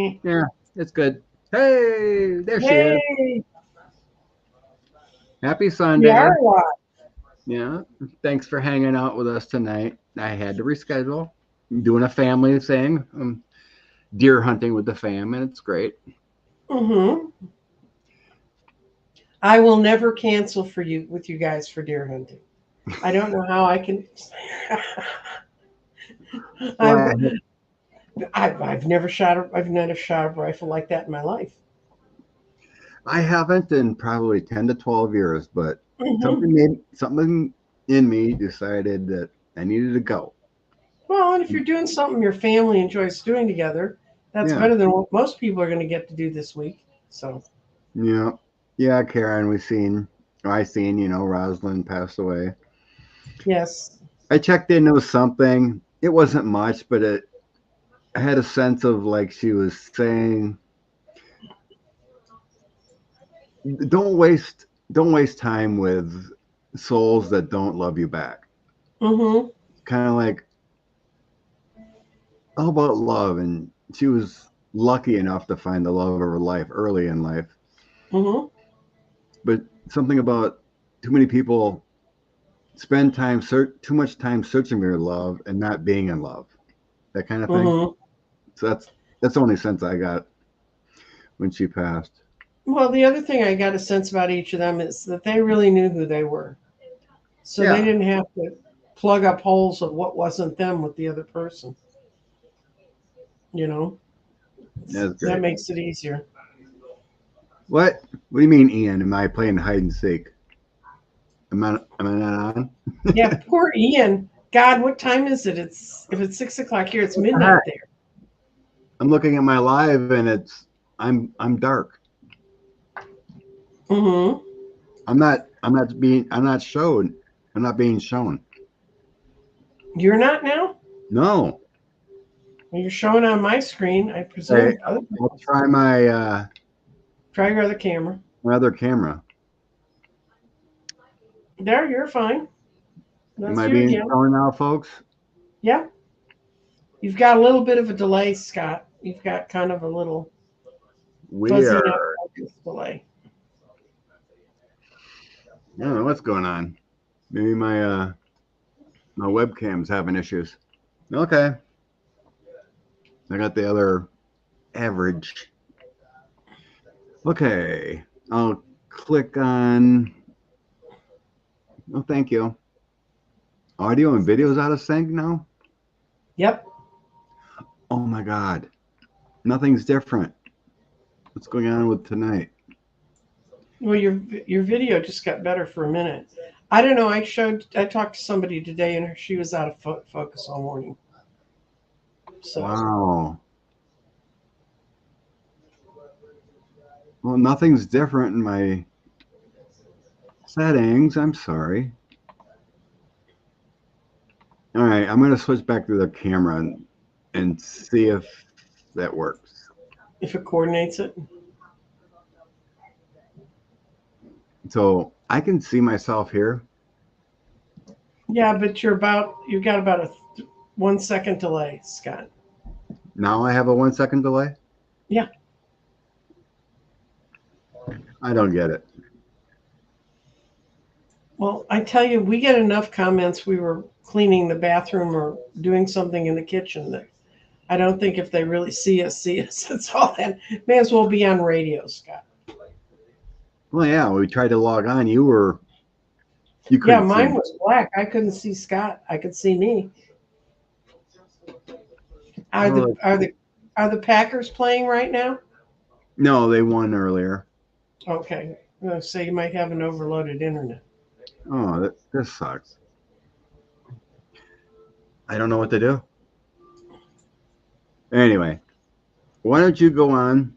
Yeah, it's good. Hey, there she is. Hey, Happy we Sunday. are live. Yeah, thanks for hanging out with us tonight. I had to reschedule. I'm doing a family thing. Deer hunting with the fam, and it's great. Hmm. I will never cancel for you with you guys for deer hunting. I don't know how I can. Well, I've, I've never shot a rifle like that in my life. I haven't in probably 10 to 12 years, but Hmm. something in me decided that I needed to go. Well, and if you're doing something your family enjoys doing together, that's Yeah, better than what most people are going to get to do this week. So, yeah, yeah, Karen, I seen, Rosalind passed away. yes. I checked in, there was something. It wasn't much, but I had a sense of like she was saying, don't waste time with souls that don't love you back. Hmm. Kind of like all about love, and she was lucky enough to find the love of her life early in life. Hmm. But something about too many people spend too much time searching for love and not being in love, that kind of thing. Hmm. So that's the only sense I got when she passed. Well, the other thing I got a sense about each of them is that they really knew who they were. So they Yeah, didn't have to plug up holes of what wasn't them with the other person. You know, that's that great. makes it easier. What do you mean, Ian? Am I playing hide and seek? Am I not on? Yeah, poor Ian. God, what time is it? It's if it's 6 o'clock here, it's What the heck? midnight there. I'm looking at my live and I'm dark. Mm-hmm. I'm not shown. I'm not being shown. You're not now? No. Well, you're showing on my screen. I Hey, presume other I'll people's. try Try your other camera. my other camera. There, you're fine. Am That's I you being again. shown now, folks? Yeah. You've got a little bit of a delay, Scott. You've got kind of a little fuzzy enough Weird. focus delay. I don't know what's going on. Maybe my webcam's having issues. Okay. I got the other average. Okay. I'll click on oh thank you. Audio and videos out of sync now? Yep. Oh my god. Nothing's different. What's going on with tonight? Well, your video just got better for a minute. I don't know. I talked to somebody today, and she was out of focus all morning. So Wow. Well, nothing's different in my settings. I'm sorry. All right, I'm gonna switch back to the camera and see if that works. if it coordinates it, So I can see myself here. yeah. But you've got about a 1 second delay, Scott. Now I have a 1 second delay. Yeah. I don't get it. Well, I tell you, we get enough comments. We were cleaning the bathroom or doing something in the kitchen that I don't think if they really see us. It's all that. May as well be on radio, Scott. Well, yeah, we tried to log on. You Yeah, couldn't see mine me. was black. I couldn't see Scott. I could see me. Are the Oh, are the are the Packers playing right now? no, they won earlier. Okay. So you might have an overloaded internet. Oh, this sucks. I don't know what to do. Anyway, why don't you go on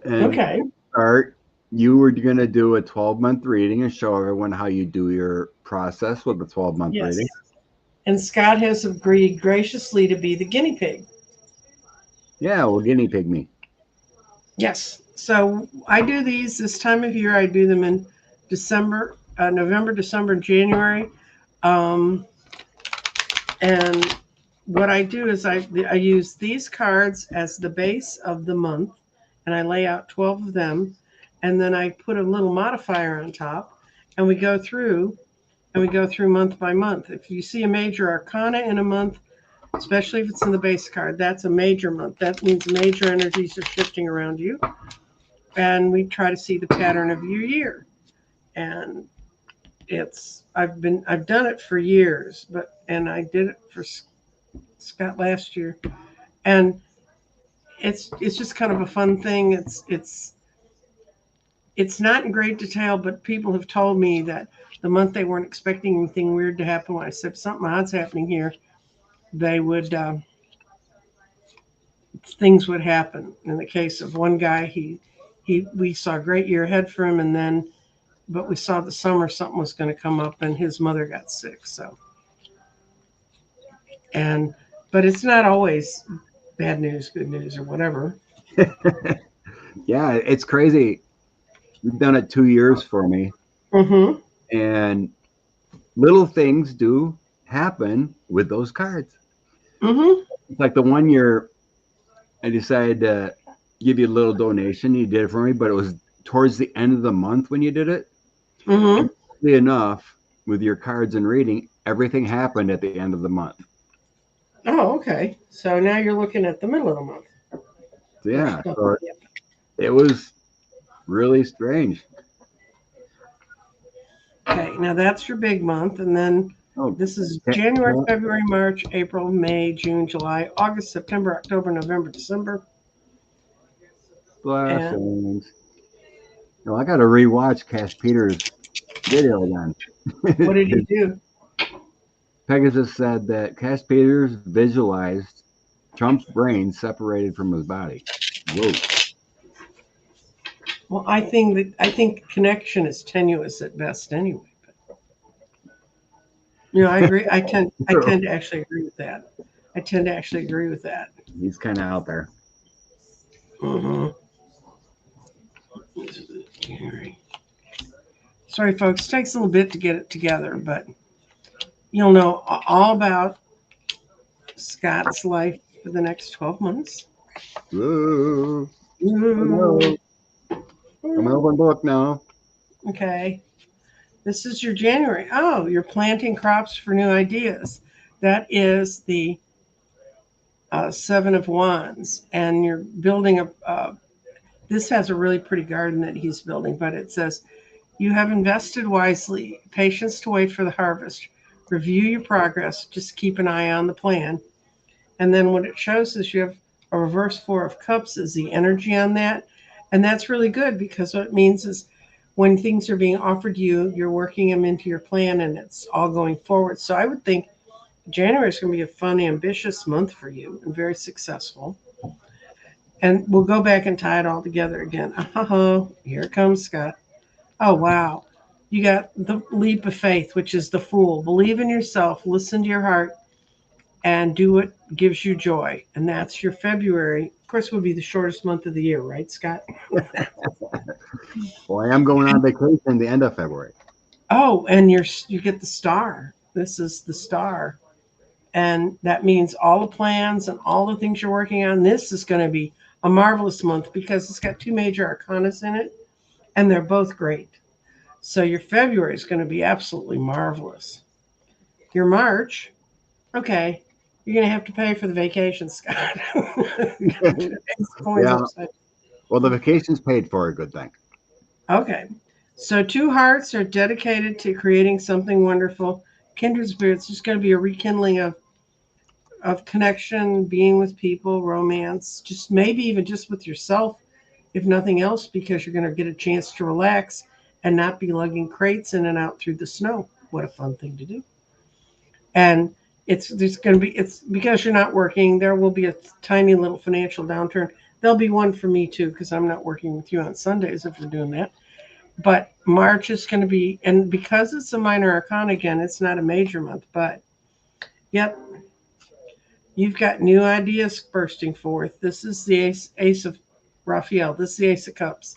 and Okay. start? You were going to do a 12-month reading and show everyone how you do your process with the 12-month reading. Yes. And Scott has agreed graciously to be the guinea pig. Yeah, well, guinea pig me. Yes. So I do these this time of year. I do them in December, November, December, and January. Um, and what I do is I use these cards as the base of the month, and I lay out 12 of them, and then I put a little modifier on top, and we go through month by month. If you see a major arcana in a month, especially if it's in the base card, that's a major month. That means major energies are shifting around you, and we try to see the pattern of your year. And I've done it for years, and I did it for Scott last year, and it's just kind of a fun thing. It's not in great detail, but people have told me that the month they weren't expecting anything weird to happen, when I said something odd's happening here, they would things would happen. In the case of one guy, he we saw a great year ahead for him, and then but we saw the summer something was going to come up, and his mother got sick. So and but it's not always bad news, good news, or whatever. Yeah, it's crazy. You've done it 2 years for me, Mm-hmm. and little things do happen with those cards. Mm-hmm. It's like the one year I decided to give you a little donation. You did it for me, but it was towards the end of the month when you did it. And Mm-hmm. oddly enough, with your cards and reading, everything happened at the end of the month. Oh, okay. So now you're looking at the middle of the month. So yeah, so it was really strange. Okay, now that's your big month, and then Oh, this is ca- January, ca- February, March, April, May, June, July, August, September, October, November, December, and blessings. No, I got to rewatch Cash Peters' video what did he then. do? Pegasus said that Cash Peters visualized Trump's brain separated from his body. Whoa. Well, I think connection is tenuous at best anyway. I agree. I tend to actually agree with that. I tend to actually agree with that. He's kind of out there. Mm-hmm. Sorry, folks. It takes a little bit to get it together, but you'll know all about Scott's life for the next 12 months. Whoa. Oh, Ooh. no. I'm an open book now. Okay. This is your January. Oh, you're planting crops for new ideas. That is the Seven of Wands. And you're building this has a really pretty garden that he's building, but it says, you have invested wisely, patience to wait for the harvest. Review your progress. Just keep an eye on the plan. And then what it shows is you have a reverse Four of Cups is the energy on that. And that's really good because what it means is when things are being offered you, you're working them into your plan and it's all going forward. So I would think January is going to be a fun, ambitious month for you and very successful. And we'll go back and tie it all together again. Oh, here it comes, Scott. Oh, wow. You got the leap of faith, which is the Fool. Believe in yourself, listen to your heart, and do what gives you joy. And that's your February. Of course, would be the shortest month of the year, right, Scott? Well, I am going on vacation the end of February. Oh, and you get the star. This is the star. And that means all the plans and all the things you're working on. This is going to be a marvelous month because it's got two major arcanas in it, and they're both great. So your February is going to be absolutely marvelous. Your March, okay, you're going to have to pay for the vacation, Scott. Coins Yeah. upside. Well, the vacation's paid for, a good thing. Okay. So two hearts are dedicated to creating something wonderful. Kindred spirits, there's going to be a rekindling of connection, being with people, romance, just maybe even just with yourself, if nothing else, because you're going to get a chance to relax and not be lugging crates in and out through the snow. What a fun thing to do. And there's going to be, it's because you're not working, there will be a tiny little financial downturn. There'll be one for me too, because I'm not working with you on Sundays if we're doing that. But March is going to be, and because it's a minor arcana again, it's not a major month, but yep, you've got new ideas bursting forth. This is the ace of Raphael. This is the Ace of Cups.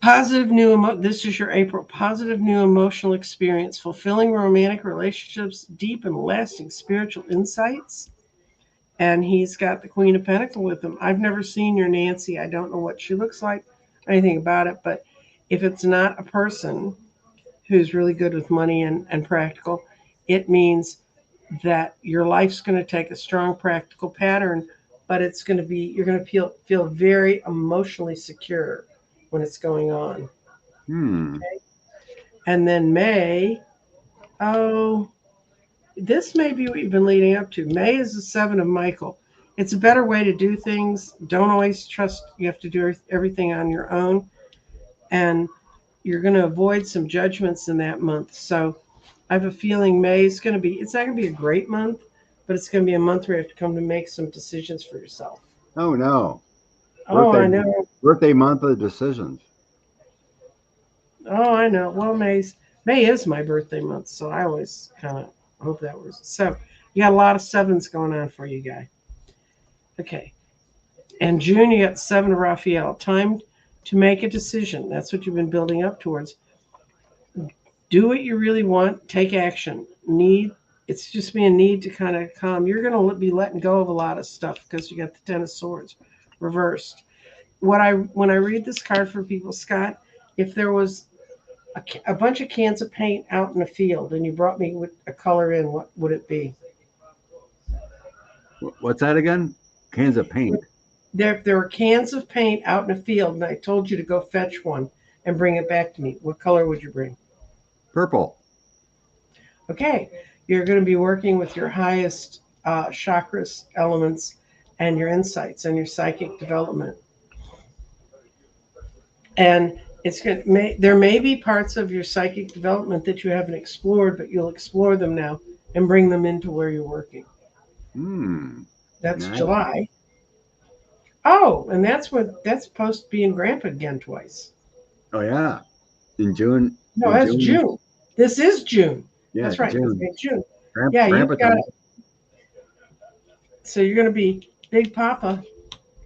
Positive new this is your April. Positive new emotional experience, fulfilling romantic relationships, deep and lasting spiritual insights. And he's got the Queen of Pentacles with him. I've never seen your Nancy. I don't know what she looks like, anything about it. But if it's not a person who's really good with money and practical, it means that your life's going to take a strong practical pattern, but it's going to be, you're going to feel very emotionally secure when it's going on. Hmm. And then May, oh, this may be what you've been leading up to. May is the seven of Michael. It's a better way to do things. Don't always trust you have to do everything on your own. And you're going to avoid some judgments in that month. So I have a feeling May is going to be, it's not going to be a great month, but it's going to be a month where you have to come to make some decisions for yourself. Oh no. Oh, Birthday I know. birthday month of decisions. Oh, I know. Well, May is my birthday month, so I always kind of hope that was. So you got a lot of sevens going on for you, guy. Okay. And June, you got seven of Raphael. Time to make a decision. That's what you've been building up towards. Do what you really want. Take action. It's just me a need to kind of calm. You're going to be letting go of a lot of stuff because you got the Ten of Swords reversed. When I read this card for people, Scott, if there was a bunch of cans of paint out in the field and you brought me with a color in, what would it be? What's that again? Cans of paint. There were cans of paint out in the field, and I told you to go fetch one and bring it back to me. What color would you bring? Purple. Okay, you're going to be working with your highest chakras, elements, and your insights and your psychic development. And there may be parts of your psychic development that you haven't explored, but you'll explore them now and bring them into where you're working. Hmm. That's Nice. July. Oh, and that's post being grandpa again twice. Oh yeah. In June. No, In that's June. June. This is June. Yeah, That's right. June. It's June. Yeah, Grandpa you've got time. it. So you're going to be Big Papa.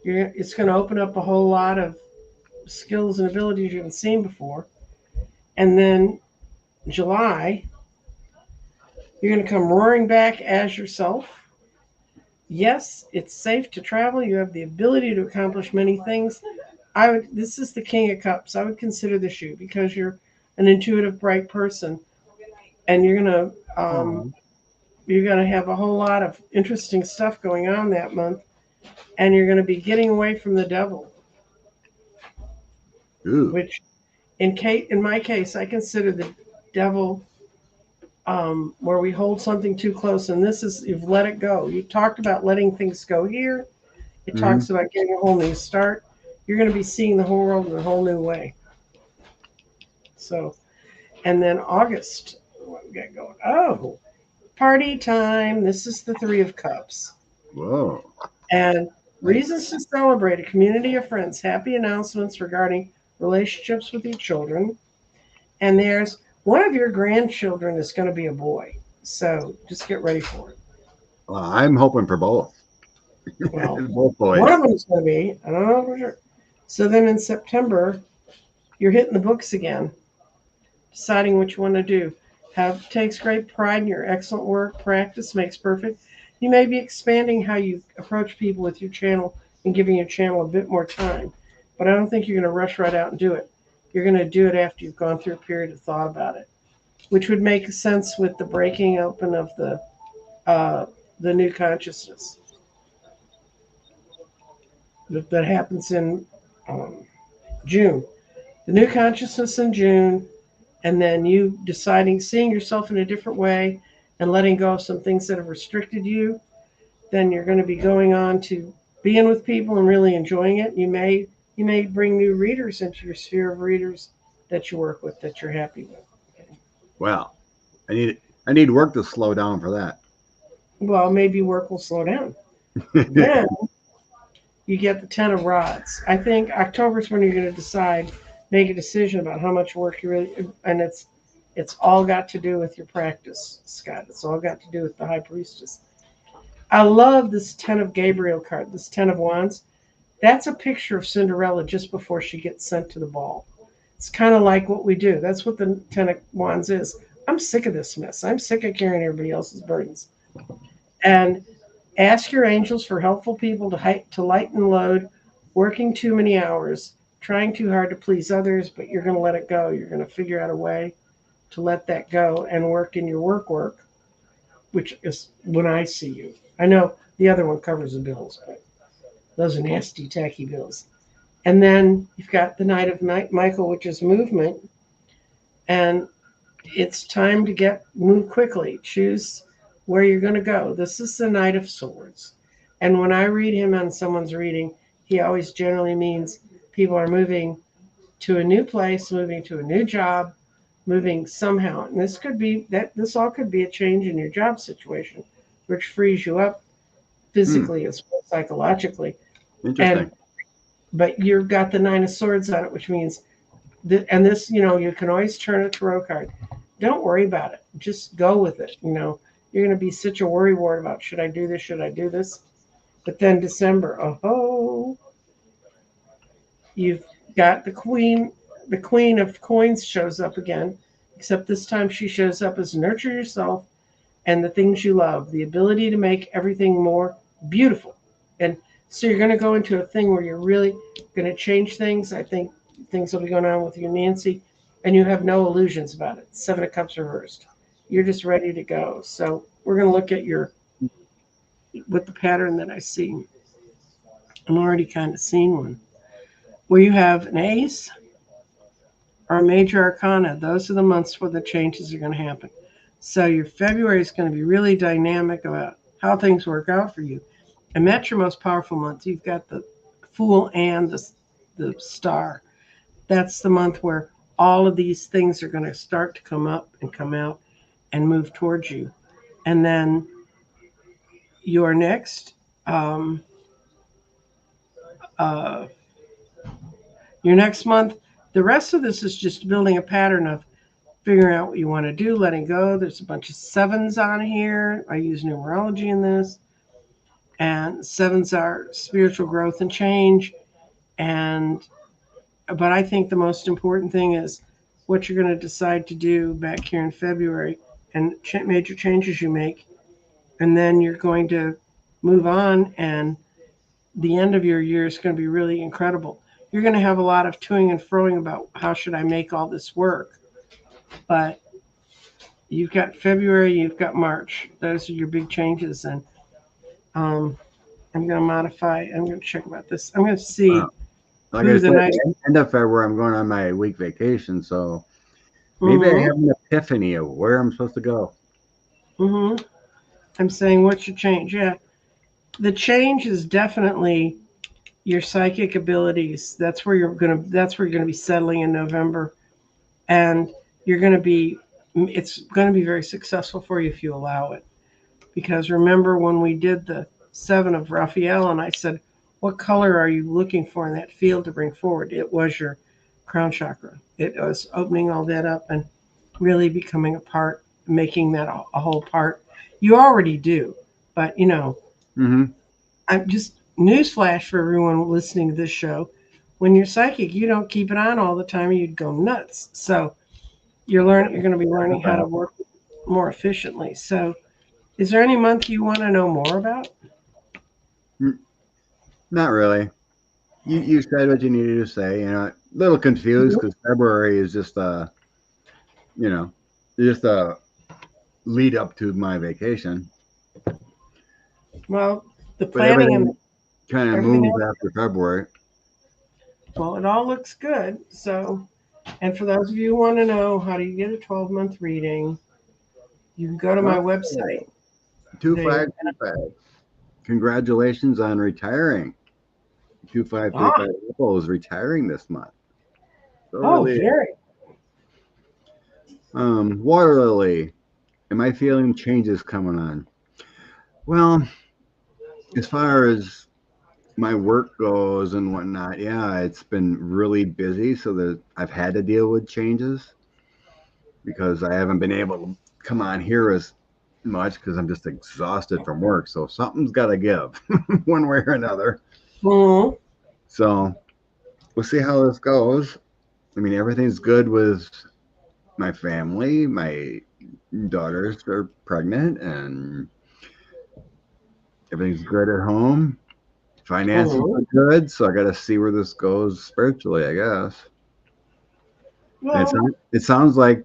It's going to open up a whole lot of skills and abilities you haven't seen before. And then July, you're going to come roaring back as yourself. Yes, it's safe to travel. You have the ability to accomplish many things. This is the King of Cups. I would consider this you because you're an intuitive, bright person, and Oh. you're gonna have a whole lot of interesting stuff going on that month, and you're gonna be getting away from the devil. Ooh. Which, in my case, I consider the devil where we hold something too close, and this is you've let it go. You talked about letting things go here. It Hmm. talks about getting a whole new start. You're going to be seeing the whole world in a whole new way. So, and then August, what we got going? Oh, party time. This is the Three of Cups. Whoa. And Nice. reasons to celebrate a community of friends, happy announcements regarding relationships with your children. And there's one of your grandchildren is going to be a boy. So just get ready for it. Well, I'm hoping for both. Well, Both one boys. of them is going to be, I don't know for sure. So then in September, you're hitting the books again, deciding what you want to do. Takes great pride in your excellent work. Practice makes perfect. You may be expanding how you approach people with your channel and giving your channel a bit more time. But I don't think you're going to rush right out and do it. You're going to do it after you've gone through a period of thought about it, which would make sense with the breaking open of uh, the new consciousness that happens in um, June. The new consciousness in June, and then you deciding, seeing yourself in a different way and letting go of some things that have restricted you, then you're going to be going on to being with people and really enjoying it. You may bring new readers into your sphere of readers that you work with that you're happy with. Well, I need work to slow down for that. Well, maybe work will slow down. Then you get the Ten of Rods. I think October is when you're going to make a decision about how much work you really, and it's all got to do with your practice, Scott. It's all got to do with the High Priestess. I love this Ten of Gabriel card, this Ten of Wands. That's a picture of Cinderella just before she gets sent to the ball. It's kind of like what we do. That's what the Ten of Wands is. I'm sick of this mess. I'm sick of carrying everybody else's burdens. And ask your angels for helpful people to lighten load, working too many hours, trying too hard to please others, but you're going to let it go. You're going to figure out a way to let that go and work in your work, which is when I see you. I know the other one covers the bills, but those are nasty, tacky bills. And then you've got the Knight of Michael, which is movement, and it's time to move quickly. Choose where you're going to go. This is the Knight of Swords. And when I read him on someone's reading, he always generally means people are moving to a new place, moving to a new job, moving somehow. And this all could be a change in your job situation, which frees you up physically as well as psychologically. Interesting. But you've got the Nine of Swords on it, which means this, you can always turn a tarot card. Don't worry about it. Just go with it. You're going to be such a worry wart about, should I do this? Should I do this? But then December, you've got the Queen of Coins shows up again, except this time she shows up as nurture yourself and the things you love, the ability to make everything more beautiful. And so you're going to go into a thing where you're really going to change things. I think things will be going on with you, Nancy, and you have no illusions about it. Seven of Cups reversed. You're just ready to go. So we're going to look at with the pattern that I see. I'm already kind of seeing one where you have an ace or a major arcana. Those are the months where the changes are going to happen. So your February is going to be really dynamic about how things work out for you. And that's your most powerful month. You've got the Fool and the Star. That's the month where all of these things are going to start to come up and come out and move towards you. And then your next month, the rest of this is just building a pattern of figuring out what you want to do, letting go. There's a bunch of sevens on here. I use numerology in this. And sevens are spiritual growth and change. But I think the most important thing is what you're going to decide to do back here in February and major changes you make. And then you're going to move on, and the end of your year is going to be really incredible. You're going to have a lot of toing and froing about how should I make all this work. But you've got February, you've got March. Those are your big changes. And I'm going to modify. I'm going to check about this. I'm going to see. Like I said, end of February, I'm going on my week vacation. So maybe I have an epiphany of where I'm supposed to go. I'm saying, what's your change? Yeah. The change is definitely your psychic abilities. That's where you're going to be settling in November. And it's going to be very successful for you if you allow it. Because remember when we did the Seven of Raphael, and I said, what color are you looking for in that field to bring forward? It was your crown chakra. It was opening all that up and really becoming a part, making that a whole part. You already do, but I'm just newsflash for everyone listening to this show. When you're psychic, you don't keep it on all the time. You'd go nuts. So you're going to be learning how to work more efficiently. So is there any month you want to know more about? Not really. You said what you needed to say. A little confused because February is just just a lead up to my vacation. Well, the planning and kind of moves after February. Well, it all looks good. So, and for those of you who want to know how do you get a 12-month reading, you can go to my website. 2525. Congratulations on retiring. 2535 Apple is retiring this month. So very. Water Lily. Am I feeling changes coming on? Well, as far as my work goes and whatnot, yeah, it's been really busy, so that I've had to deal with changes because I haven't been able to come on here as much because I'm just exhausted from work. So something's got to give one way or another. So we'll see how this goes. I mean, everything's good with my family. My daughters are pregnant, and everything's good at home. Finances Hmm. are good, so I got to see where this goes spiritually, I guess. And Well, it sounds like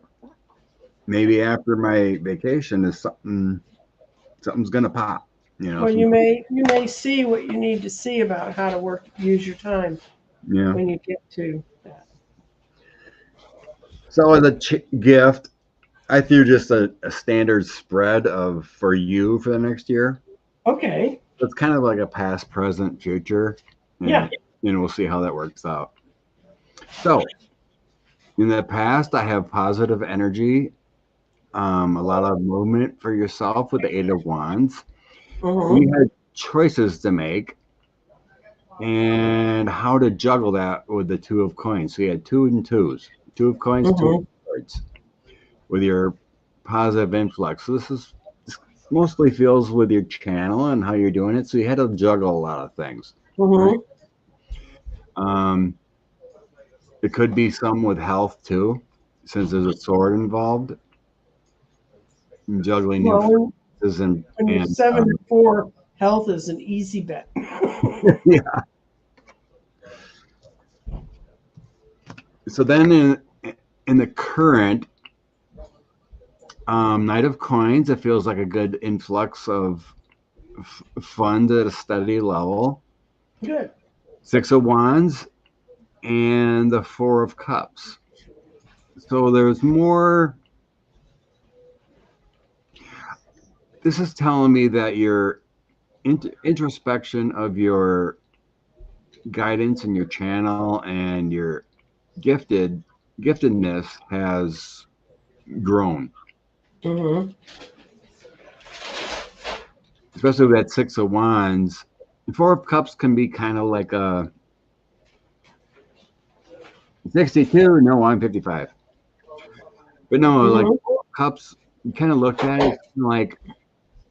maybe after my vacation is something's gonna pop. You know, well, some you may see what you need to see about how to use your time yeah. when you get to that. So as a gift, I threw just a standard spread of for you for the next year. Okay. It's kind of like a past, present, future, Yeah. and we'll see how that works out. So in the past, I have positive energy, a lot of movement for yourself with the Eight of Wands. Hmm. You had choices to make and how to juggle that with the Two of Coins. So you had two and twos, two of coins, two of Hmm. swords with your positive influx. So this mostly feels with your channel and how you're doing it. So you had to juggle a lot of things, right? Hmm. Um, it could be some with health too, since there's a sword involved, juggling new Well, finances when you're and 74, health is an easy bet. yeah. So then in the current Knight of Coins, it feels like a good influx of funds at a steady level. Good. Six of Wands and the Four of Cups. So there's more. This is telling me that your introspection of your guidance and your channel and your gifted giftedness has grown, Hmm. especially with that Six of Wands. Four of Cups can be kind of like a 62. No, I'm 55. But no, like Hmm. Four of Cups, you kind of look at it like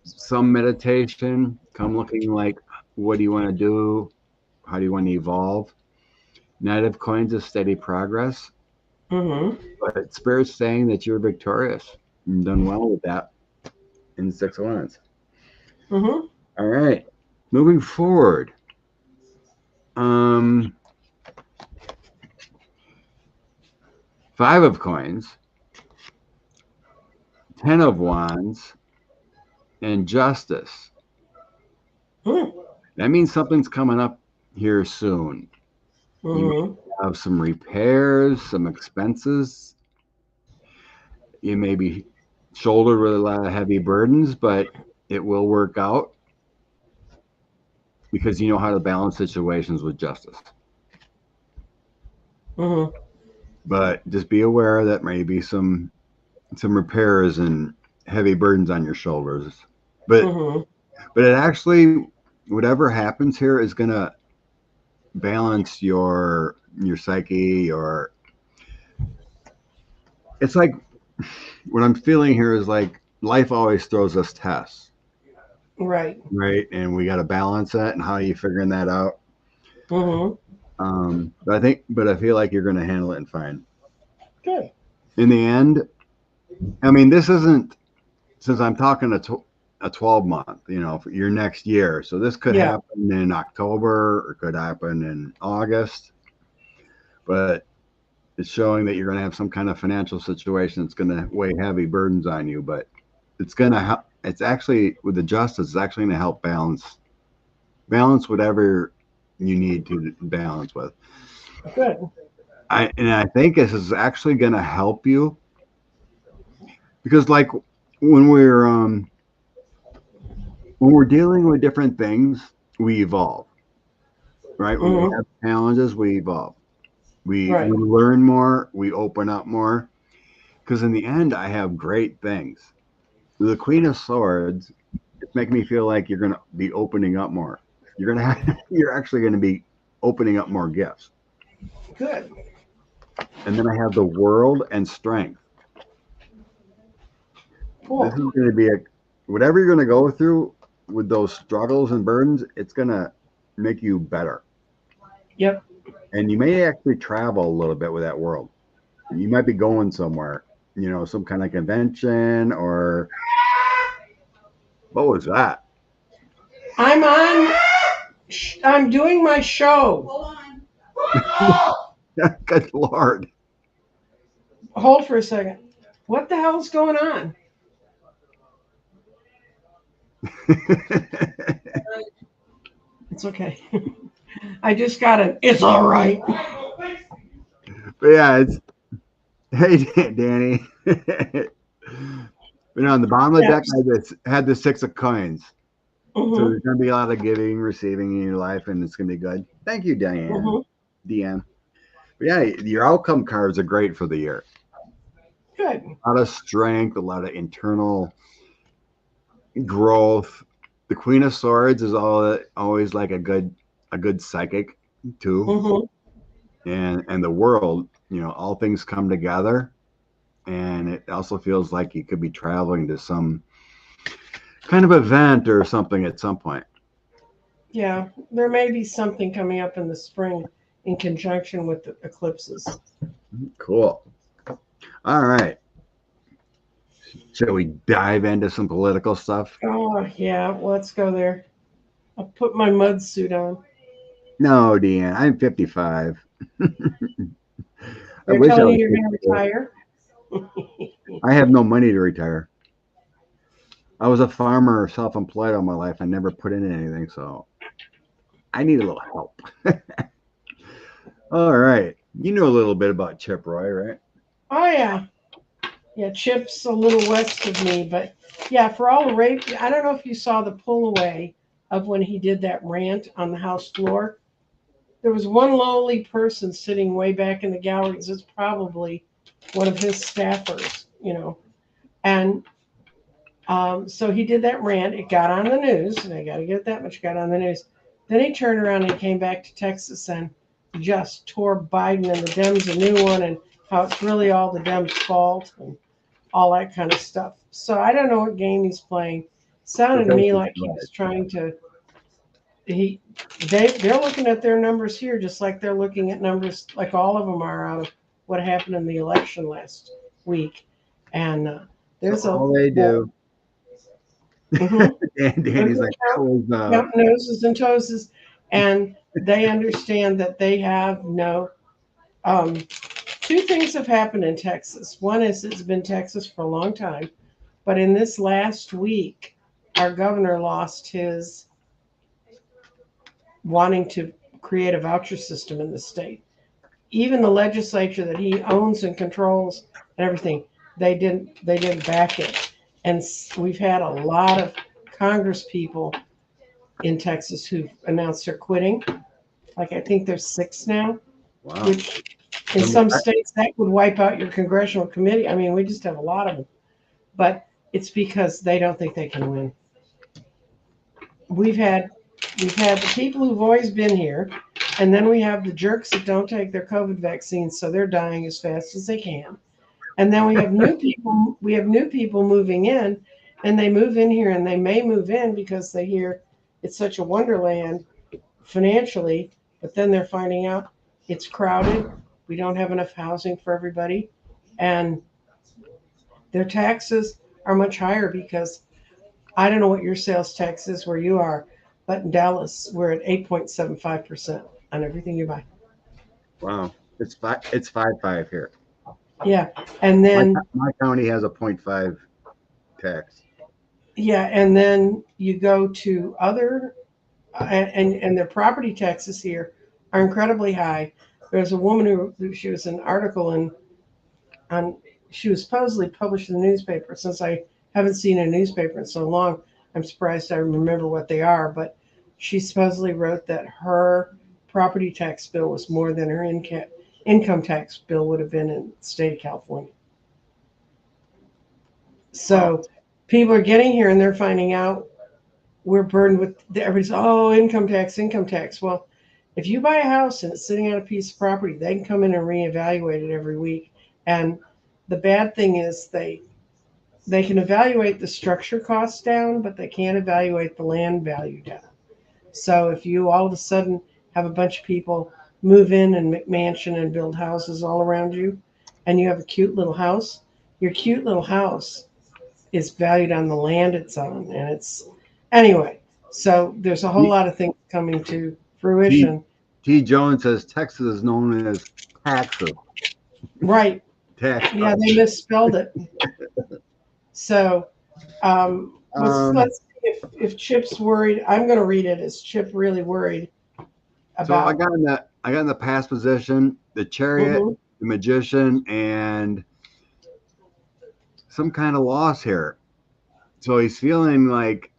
some meditation, come looking like, what do you want to do? How do you want to evolve? Knight of Coins is steady progress, Hmm. but Spirit's saying that you're victorious. You've done well with that in Six of Wands. Hmm. All right, moving forward. Um, Five of Coins, Ten of Wands, and Justice. That means something's coming up here soon. You Hmm. may have some repairs, some expenses. You may be shouldered with a lot of heavy burdens, but it will work out because you know how to balance situations with justice. Hmm. But just be aware that maybe some repairs and heavy burdens on your shoulders. But Hmm. but it actually, whatever happens here is gonna balance your psyche. Your It's like what I'm feeling here is like life always throws us tests, Right. right? And we got to balance that. And how are you figuring that out? Hmm. But I feel like you're going to handle it and fine. Good. In the end, I mean, this isn't, since I'm talking a 12 month, for your next year. So this could Yeah. happen in October or could happen in August, but it's showing that you're going to have some kind of financial situation that's going to weigh heavy burdens on you, but it's going to help. It's actually with the justice, it's actually going to help balance whatever you need to balance with. Good. I think this is actually going to help you because like when we're um when we're dealing with different things, we evolve, right? When we Hmm. have challenges, we evolve. We Right. learn more, we open up more. Because in the end, I have great things. With the Queen of Swords, it's making me feel like you're gonna be opening up more. You're actually gonna be opening up more gifts. Good. And then I have the World and Strength. This Cool. is gonna be whatever you're gonna go through with those struggles and burdens, it's gonna make you better. Yep. and you may actually travel a little bit with that world. You might be going somewhere, some kind of convention or what was that? I'm on. I'm doing my show. Good Lord. Hold for a second. What the hell's going on? It's okay. I just got an. It's all right. But yeah, it's hey Danny. On the bottom of the deck, Yes. I had the six of coins. So Hmm. there's going to be a lot of giving, receiving in your life, and it's going to be good. Thank you, Diane. Hmm. DM. But yeah, your outcome cards are great for the year. Good. A lot of strength, a lot of internal growth. The Queen of Swords is always like a good psychic too, Hmm. and the world. All things come together, and it also feels like you could be traveling to some kind of event or something at some point. Yeah, there may be something coming up in the spring in conjunction with the eclipses. Cool. All right. Shall we dive into some political stuff? Oh, yeah, let's go there. I'll put my mud suit on. No, Deanne, I'm 55. I They're wish I telling you was you're going to 54. retire. I have no money to retire. I was a farmer, self-employed all my life. I never put in anything, so I need a little help. All right. You know a little bit about Chip Roy, right? Oh, yeah. Yeah, Chip's a little west of me, but yeah, for all the rape, I don't know if you saw the pull away of when he did that rant on the House floor. There was one lowly person sitting way back in the galleries. It's probably one of his staffers. And so he did that rant. It got on the news, and I got to get that much got on the news. Then he turned around and came back to Texas and just tore Biden and the Dems a new one, and how it's really all the Dems' fault and all that kind of stuff. So I don't know what game he's playing. Sounded to me like he was trying to. He they're looking at their numbers here just like they're looking at numbers like all of them are out of what happened in the election last week, and So there's a all they war. do, Mm-hmm. and Danny's like, that was Count noses and toes, and they understand that they have no. Um, Two things have happened in Texas. One is it's been Texas for a long time, but in this last week, our governor lost his wanting to create a voucher system in the state. Even the legislature that he owns and controls and everything, they didn't back it. And we've had a lot of Congress people in Texas who've announced they're quitting. Like I think there's six now, wow. which in some states that would wipe out your congressional committee. I mean, we just have a lot of them, but it's because they don't think they can win. We've had we've had the people who've always been here, and then we have the jerks that don't take their COVID vaccines, so they're dying as fast as they can. And then we have new people. We have new people moving in, and they move in here, and they may move in because they hear it's such a wonderland financially, but then they're finding out it's crowded. We don't have enough housing for everybody, and their taxes are much higher because I don't know what your sales tax is where you are, but in Dallas we're at 8.75% on everything you buy. Wow. It's 5.5 here. Yeah, and My then my county has a .5 tax. yeah, and then you go to other and their property taxes here are incredibly high. There's a woman who she was an article in on she was supposedly published in the newspaper. Since I haven't seen a newspaper in so long, I'm surprised I remember what they are. But she supposedly wrote that her property tax bill was more than her income tax bill would have been in the state of California. Wow. So people are getting here and they're finding out we're burdened with everybody's income tax, income tax. Well, if you buy a house and it's sitting on a piece of property, they can come in and reevaluate it every week. And the bad thing is they can evaluate the structure costs down, but they can't evaluate the land value down. So if you all of a sudden have a bunch of people move in and McMansion and build houses all around you, and you have a cute little house, your cute little house is valued on the land it's on. And it's, anyway, so there's a whole T, lot of things coming to T, fruition. T. Jones says Texas is known as Texas. Right. Texas. Yeah, they misspelled it. So Um, let's see if Chip's worried. I'm going to read it. Is Chip really worried so about? I got in the past position, the Chariot, Mhm. the Magician, and some kind of loss here. So he's feeling like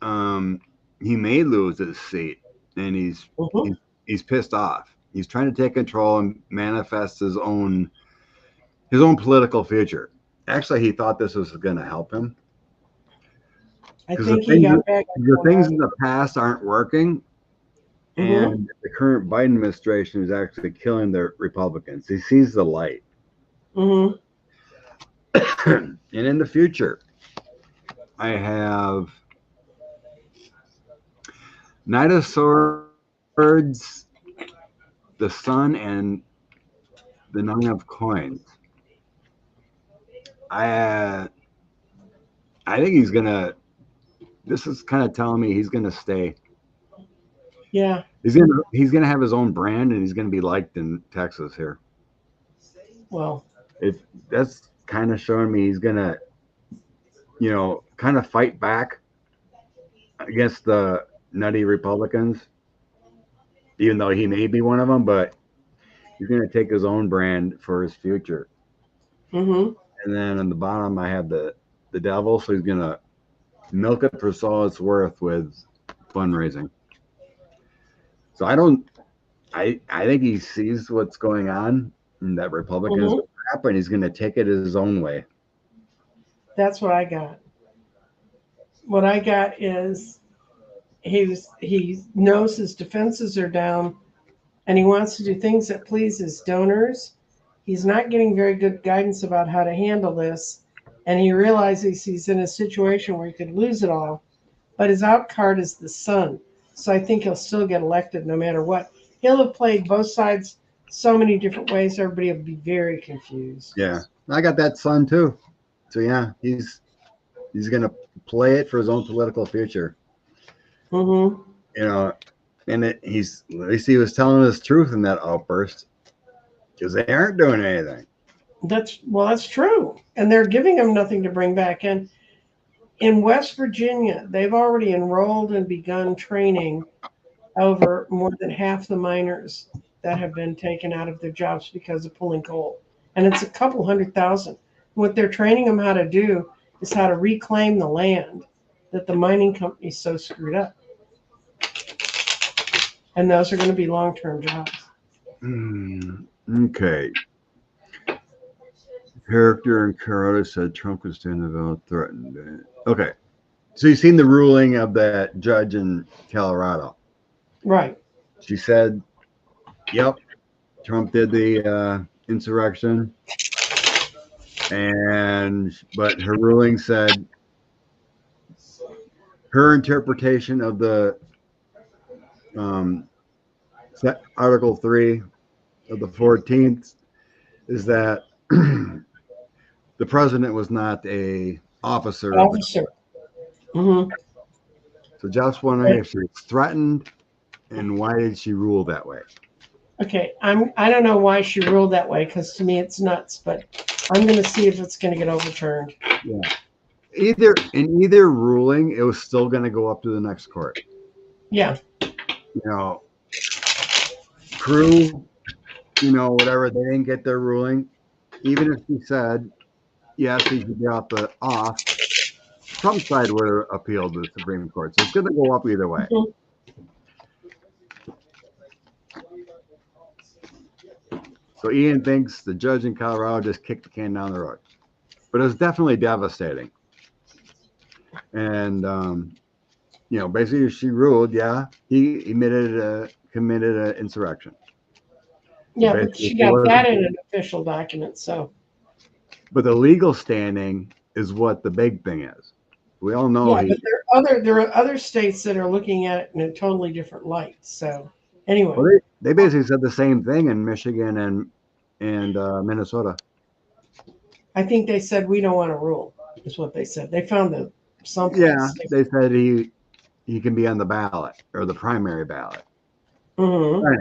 um, he may lose his seat, and Mhm. he's pissed off. He's trying to take control and manifest his own political future. Actually, he thought this was going to help him I because think he got back the on things track. in the past aren't working, Mhm. and the current Biden administration is actually killing the Republicans. He sees the light, Mhm. and in the future, I have Knight of Swords, the Sun, and the Nine of Coins. I I think he's gonna. This is kind of telling me he's gonna stay. Yeah. He's gonna have his own brand, and he's gonna be liked in Texas here. Well. It that's kind of showing me he's gonna, kind of fight back against the nutty Republicans, even though he may be one of them. But he's gonna take his own brand for his future. Mhm. And then on the bottom, I have the devil, so he's gonna milk it for all it's worth with fundraising. So I think he sees what's going on and that Republicans Mhm. are crap, and he's going to take it his own way. That's what I got. What I got is he knows his defenses are down, and he wants to do things that please his donors. He's not getting very good guidance about how to handle this, and he realizes he's in a situation where he could lose it all. But his out card is the sun, so I think he'll still get elected no matter what. He'll have played both sides so many different ways. Everybody will be very confused. Yeah, I got that son too. So yeah, he's going to play it for his own political future. Mm-hmm. You know, and he's at least he was telling us truth in that outburst because they aren't doing anything. That's true, and they're giving him nothing to bring back. And in West Virginia, they've already enrolled and begun training over more than half the miners that have been taken out of their jobs because of pulling coal. And it's a couple 100,000. What they're training them how to do is how to reclaim the land that the mining companies so screwed up. And those are going to be long term jobs. Okay. Character and Carota said Trump could stand the bill threatened. Okay. So you've seen the ruling of that judge in Colorado. Right. She said, "Yep, Trump did the insurrection," and but her ruling said her interpretation of the um, Article 3 of the 14th is that the president was not a officer of the. Officer. Mm-hmm. So just wondering if she was threatened and why did she rule that way? Okay, I don't know why she ruled that way because to me it's nuts, but I'm going to see if it's going to get overturned. Yeah. Either ruling, it was still going to go up to the next court. Yeah. You know, crew, whatever, they didn't get their ruling. Even if she said yes, he should be off, Trump's side would have appealed to the Supreme Court. So it's going to go up either way. Mhm. So Ian thinks the judge in Colorado just kicked the can down the road, but it was definitely devastating. And basically she ruled, yeah, he committed an insurrection. So Yeah, but basically, she got that in an official document, so but the legal standing is what the big thing is. We all know yeah, but there are other states that are looking at it in a totally different light. So Anyway, Well, they basically said the same thing in Michigan and Minnesota. I think they said we don't want to rule, is what they said. They found the some Yeah, place. they said he can be on the ballot or the primary ballot. Hmm. Right.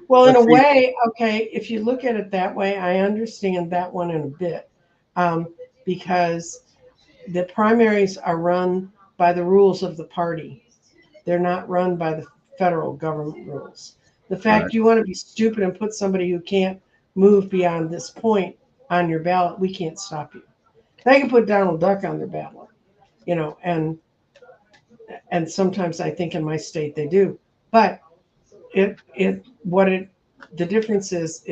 Well, in a Let's see. way, okay, if you look at it that way, I understand that one in a bit, um, because the primaries are run by the rules of the party. They're not run by the federal government rules. The Right. fact you want to be stupid and put somebody who can't move beyond this point on your ballot, we can't stop you. They can put Donald Duck on their ballot, and sometimes I think in my state they do. But it what it the difference is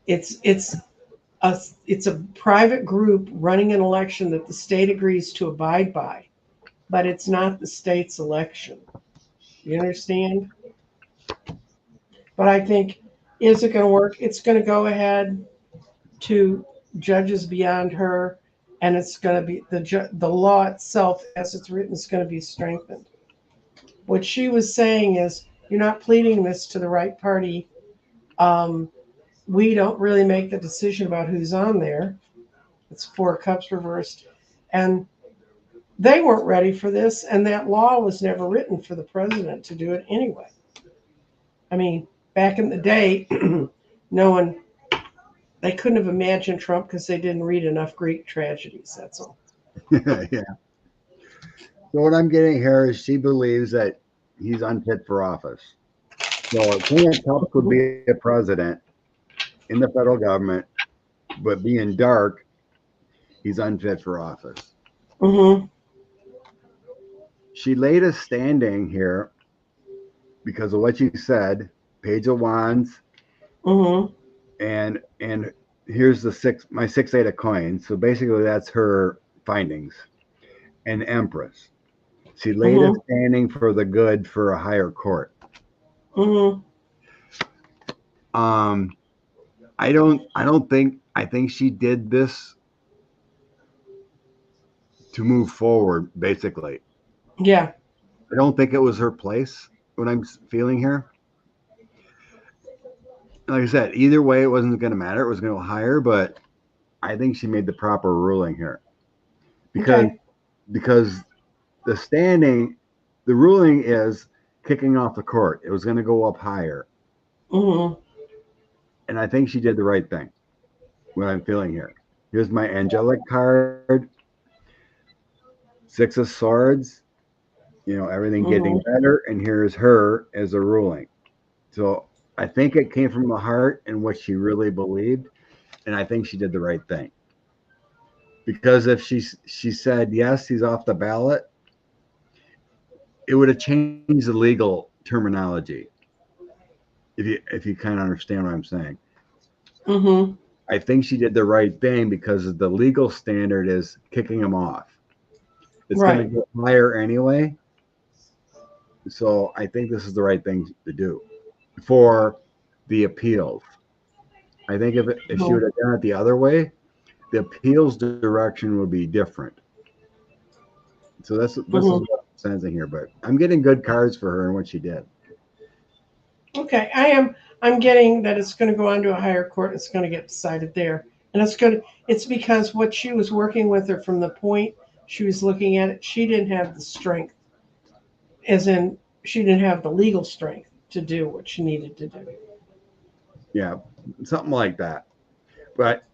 it's a it's a private group running an election that the state agrees to abide by, but it's not the state's election. You understand? But I think, is it going to work? It's going to go ahead to judges beyond her, and it's going to be the law itself, as it's written, is going to be strengthened. What she was saying is, you're not pleading this to the right party. Um, we don't really make the decision about who's on there. It's four cups reversed, and they weren't ready for this, and that law was never written for the president to do it anyway. I mean, back in the day, no one they couldn't have imagined Trump because they didn't read enough Greek tragedies. That's all. Yeah. So what I'm getting here is she believes that he's unfit for office. So King of Cups would be a president in the federal government, but being dark, he's unfit for office. Mm-hmm. She laid a standing here because of what she said. Page of Wands, Mm-hmm. and here's the my 6 8 of coins. So basically, that's her findings. And Empress. She laid a Mm-hmm. standing for the good for a higher court. Mm-hmm. Um, I don't think I think she did this to move forward. Basically, Yeah. I don't think it was her place. What I'm feeling here, like I said, either way, it wasn't going to matter. It was going to go higher, but I think she made the proper ruling here because Okay. because the standing, the ruling is kicking off the court. It was going to go up higher, Mm-hmm. and I think she did the right thing. What I'm feeling here. Here's my angelic card, 6 of Swords. Everything getting Mm-hmm. better, and here's her as a ruling. So I think it came from the heart and what she really believed, and I think she did the right thing. Because if she said yes, he's off the ballot, it would have changed the legal terminology. If you kind of understand what I'm saying, Mm-hmm. I think she did the right thing because the legal standard is kicking him off. It's going to Right. go higher anyway, so I think this is the right thing to do for the appeals. I think if she would Mm-hmm. have done it the other way, the appeals direction would be different. So this is Mm-hmm. what I'm sensing here. But I'm getting good cards for her and what she did. Okay. I'm getting that it's going to go on to a higher court. It's going to get decided there, and it's because what she was working with her from the point she was looking at it, she didn't have the strength, as in she didn't have the legal strength to do what she needed to do. Yeah, something like that. But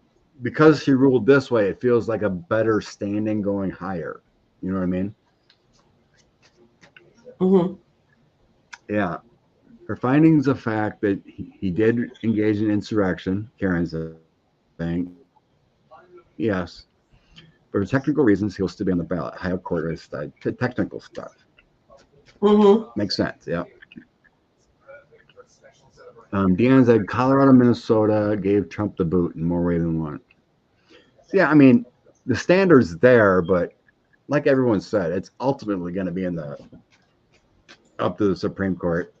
because she ruled this way, it feels like a better standing going higher. You know what I mean? Mm-hmm. Yeah. Her findings of fact that he did engage in insurrection, Karen's saying, yes. But for technical reasons, he'll still be on the ballot. Higher court is technical stuff. Mm-hmm. Makes sense. Yeah. Deanna said Colorado, Minnesota gave Trump the boot in more ways than one. Yeah, I mean, the standard's there, but like everyone said, it's ultimately going to be in the up to the Supreme Court.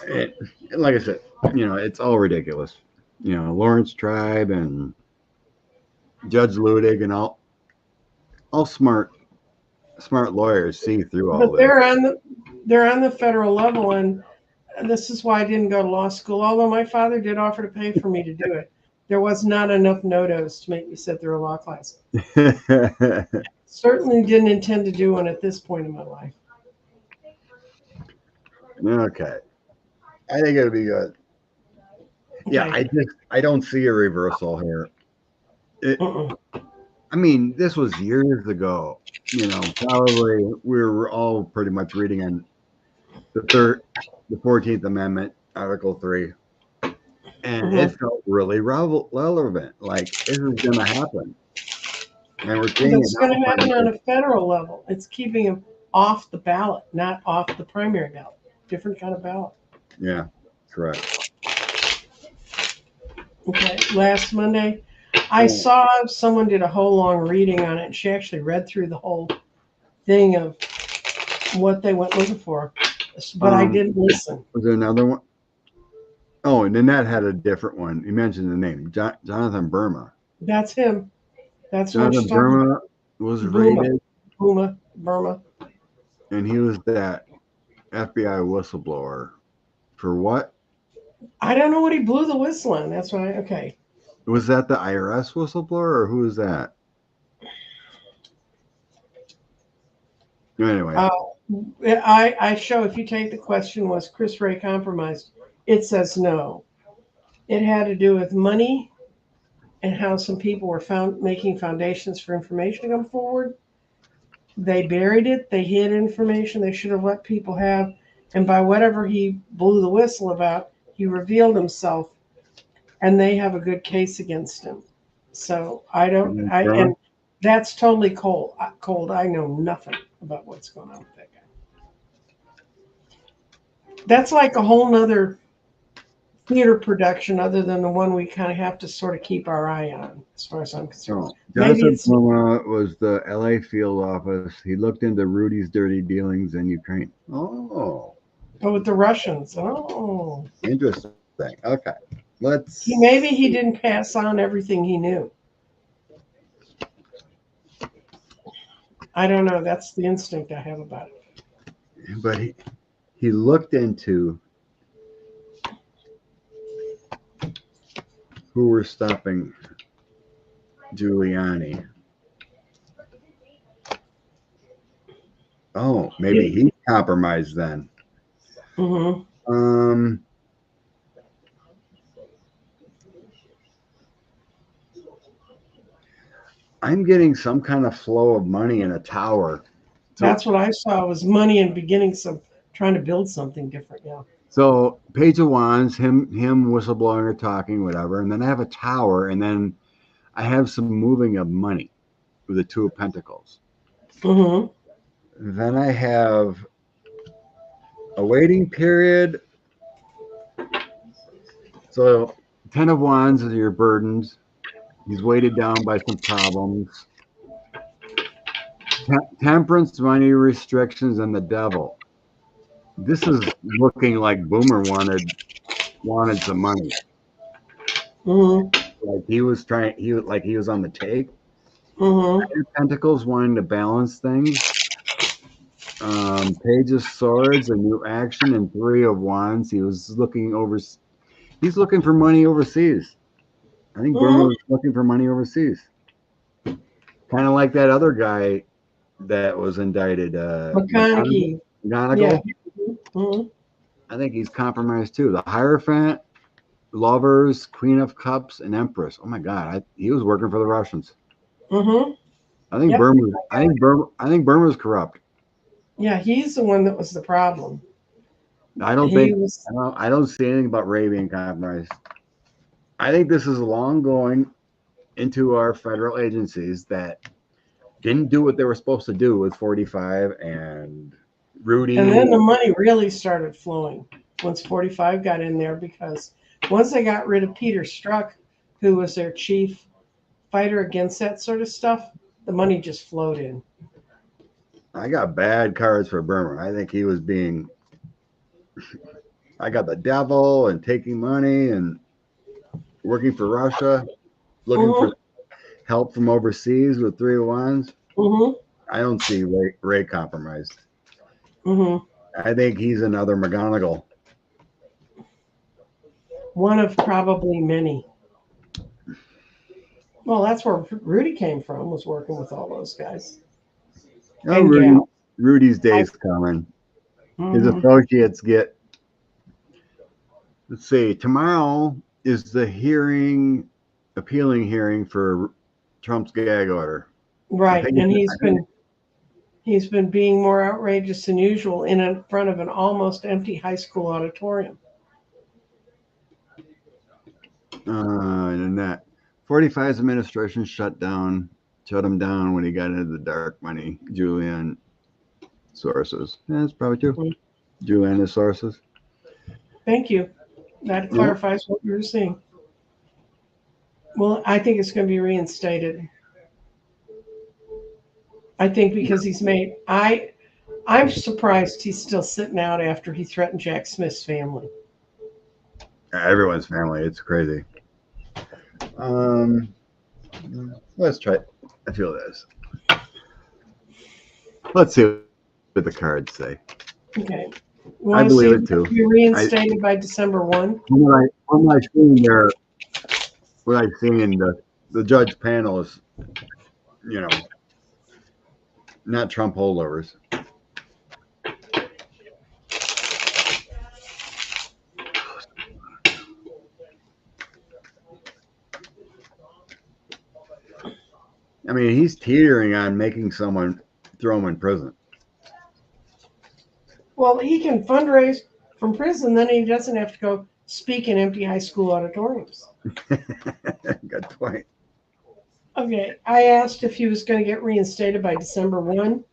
It, like I said, it's all ridiculous. Lawrence Tribe and Judge Ludig and all smart. smart lawyers see through all But this. they're on the federal level, and this is why I didn't go to law school. Although my father did offer to pay for me to do it, there was not enough notos to make me sit through a law class. Certainly didn't intend to do one at this point in my life. Okay. I think it'll be good. Yeah, Okay. I don't see a reversal here. It, Mm-mm. I mean, this was years ago. You know, probably we were all pretty much reading on the 14th Amendment, Article 3, and it Mm-hmm. felt really relevant. Like this is going to happen, and we're seeing it That's going now. to happen on Finally. a federal level. It's keeping them off the ballot, not off the primary ballot. Different kind of ballot. Yeah, correct. Okay. Last Monday, I Oh, saw someone did a whole long reading on it. And she actually read through the whole thing of what they went looking for, but I um, didn't listen. was there another one? Oh, and then that had a different one. You mentioned the name, Jonathan Burma. That's him. That's what she's Jonathan talking Burma was about. Buma, raided, Burma. and he was that FBI whistleblower for what? I don't know what he blew the whistle on. That's why. Okay. Was that the IRS whistleblower or who was that? Anyway, Uh, I show if you take the question, was Chris Ray compromised? It says no. It had to do with money and how some people were found making foundations for information to come forward. They buried it. They hid information they should have let people have. And by whatever he blew the whistle about, he revealed himself, and they have a good case against him. So I don't. I Burma. and that's totally cold. Cold. I know nothing about what's going on with that guy. That's like a whole nother theater production, other than the one we kind of have to sort of keep our eye on, as far as I'm concerned. Oh, Maybe Jonathan it's Burma was the LA field office. He looked into Rudy's dirty dealings in Ukraine. Oh, with the Russians. Oh, interesting. Okay, he let's. maybe he didn't pass on everything he knew. I don't know. That's the instinct I have about it. But he looked into who were stopping Giuliani. Oh, maybe he compromised then. Mm-hmm. Um, I'm getting some kind of flow of money in a tower. So, That's what I saw was money and beginning some trying to build something different. Yeah. so Page of Wands, him whistleblowing or talking, whatever, and then I have a tower, and then I have some moving of money with the Two of Pentacles. Mm-hmm. Then I have a waiting period. So Ten of Wands is your burdens. He's weighted down by some problems. Temperance, money restrictions, and the devil. This is looking like Boomer wanted some money. Mm-hmm. Like he was trying. He was on the take. Mm-hmm. Pentacles wanting to balance things. Page of Swords, a new action, and Three of Wands. He was looking over. He's looking for money overseas. I think Burma Mm-hmm. was looking for money overseas. Kind of like that other guy that was indicted, McConaughey. Yeah. McGonagall. Mm-hmm. I think he's compromised too. The Hierophant, Lovers, Queen of Cups, and Empress. Oh my God, he was working for the Russians. Mm-hmm. I think Yep. Burma. I think Burma's corrupt. Yeah, he's the one that was the problem. I don't He think. was. I don't see anything about Ray being compromised. I think this is long going into our federal agencies that didn't do what they were supposed to do with 45 and And Rudy. then the money really started flowing once 45 got in there, because once they got rid of Peter Strzok, who was their chief fighter against that sort of stuff, the money just flowed in. I got bad cards for Burma. I think he was being. I got the devil and taking money and working for Russia, looking for Mm-hmm. help from overseas with Three of Wands. Mm-hmm. I don't see Ray compromised. Mm-hmm. I think he's another McGonagall. One of probably many. Well, that's where Rudy came from, was working with all those guys Oh, and gals. Rudy's I, days coming. His mm-hmm. associates get. Let's see. Tomorrow is the appealing hearing for Trump's gag order. I Right, think and it's. he's been being more outrageous than usual in front of an almost empty high school auditorium. And that 45's administration shut him down when he got into the dark money. Julian sources. Yeah, that's probably true. Mhm. Julian is sources. Thank you. That Yeah. clarifies what we were seeing. Well, I think it's going to be reinstated. I think because he's made. I'm surprised he's still sitting out after he threatened Jack Smith's family. Everyone's family. It's crazy. Um, let's try. I feel this. Let's see what the cards say. Okay. You I want to see believe if it it's too. going to be reinstated by December 1? What I seeing there, what I seeing the judge panel is, you know, not Trump holdovers. I mean, he's teetering on making someone throw him in prison. Well, he can fundraise from prison, then he doesn't have to go speak in empty high school auditoriums. Good point. Okay, I asked if he was going to get reinstated by December 1.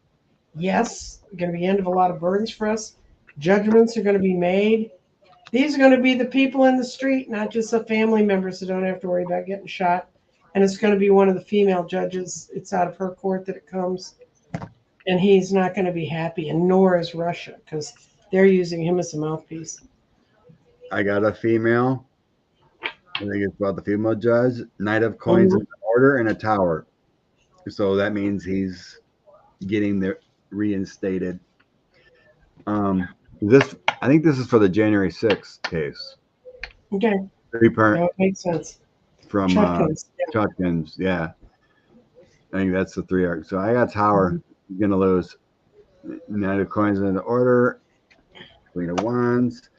Yes, going to be end of a lot of burdens for us. Judgments are going to be made. These are going to be the people in the street, not just the family members who don't have to worry about getting shot. And it's going to be one of the female judges. It's out of her court that it comes. And he's not going to be happy, and nor is Russia, because they're using him as a mouthpiece. I got a female. I think it's about the female judge. Knight of coins in Mhm. order and a tower. So that means he's getting the reinstated. This I think this is for the January 6th case. Okay, Three that part would make sense. from Chutkin's. Chutkin's. Yeah, I think that's the three arc. So I got tower. Mhm. You're gonna lose. Knight of coins in order. Queen of wands.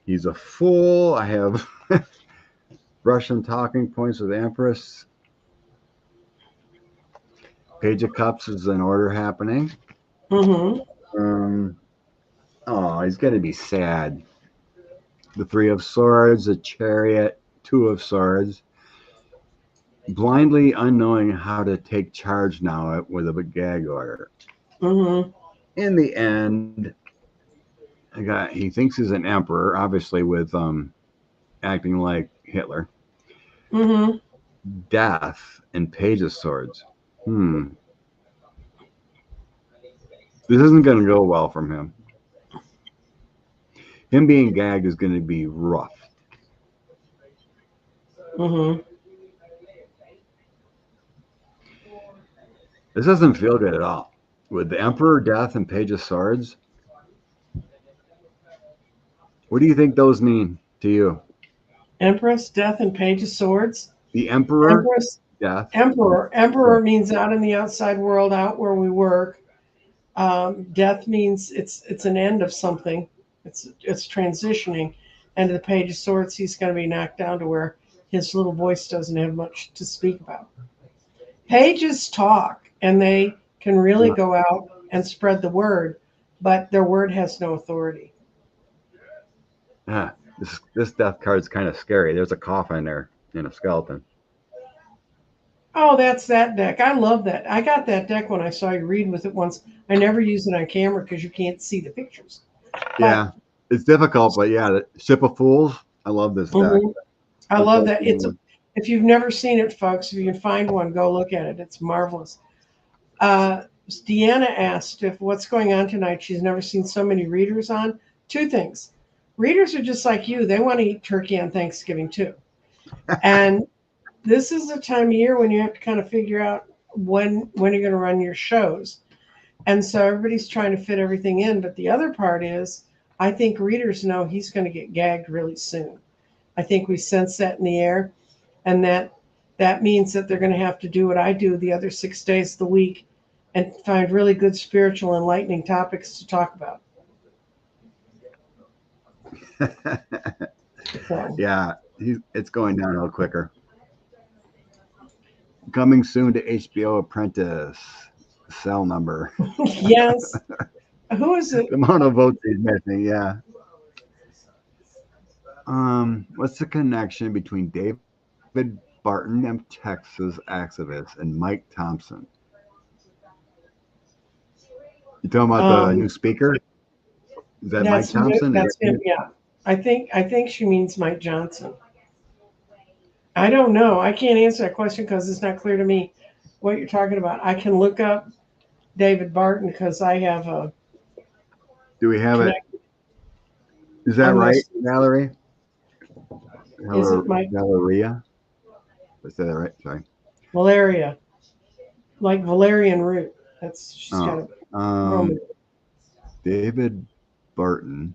He's a fool. I have Russian talking points with Empress. Page of Cups is an order happening. Mm-hmm. Um, oh, he's going to be sad. The Three of Swords, the Chariot, Two of Swords. Blindly unknowing how to take charge now with a gag order. Mm-hmm. In the end, he thinks he's an emperor, obviously with acting like Hitler. Mm-hmm. Death and Page of Swords. This isn't going to go well from him. Him being gagged is going to be rough. Mm-hmm. This doesn't feel good at all. With the Emperor, Death, and Page of Swords, what do you think those mean to you? Empress, Death, and Page of Swords. The Emperor, Empress, Death. Emperor. Emperor means out in the outside world, out where we work. Death means it's an end of something. It's transitioning. And the Page of Swords, he's going to be knocked down to where his little voice doesn't have much to speak about. Pages talk, and they can really go out and spread the word, but their word has no authority. This death card's kind of scary. There's a coffin there and a skeleton. Oh, that's that deck. I love that. I got that deck when I saw you read with it once. I never use it on camera because you can't see the pictures. Yeah, it's difficult, but yeah, the Ship of Fools. I love this deck. I love that. If you've never seen it, folks, if you can find one, go look at it. It's marvelous. Deanna asked if what's going on tonight. She's never seen so many readers on. Two things. Readers are just like you. They want to eat turkey on Thanksgiving too. And this is the time of year when you have to kind of figure out when are you going to run your shows? And so everybody's trying to fit everything in. But the other part is, I think readers know he's going to get gagged really soon. I think we sense that in the air, and that means that they're going to have to do what I do the other 6 days of the week and find really good spiritual enlightening topics to talk about. So Yeah, it's going downhill quicker. Coming soon to HBO Apprentice. Cell number. yes, who is it? The amount of votes he's missing. Yeah. What's the connection between David Barton, Texas activist, and Mike Thompson? You talking about the new Um, speaker? Is that Mike Thompson? Is that's him. that Yeah, I think she means Mike Johnson. I don't know. I can't answer that question because it's not clear to me what you're talking about. I can look up David Barton because I have a do we have it? connect. Is that I'm gonna. right, Valerie? Is it Mike Valeria? Is that right? Sorry. Valeria? Like Valerian root. That's she's got Oh, a um, Roman. David Barton.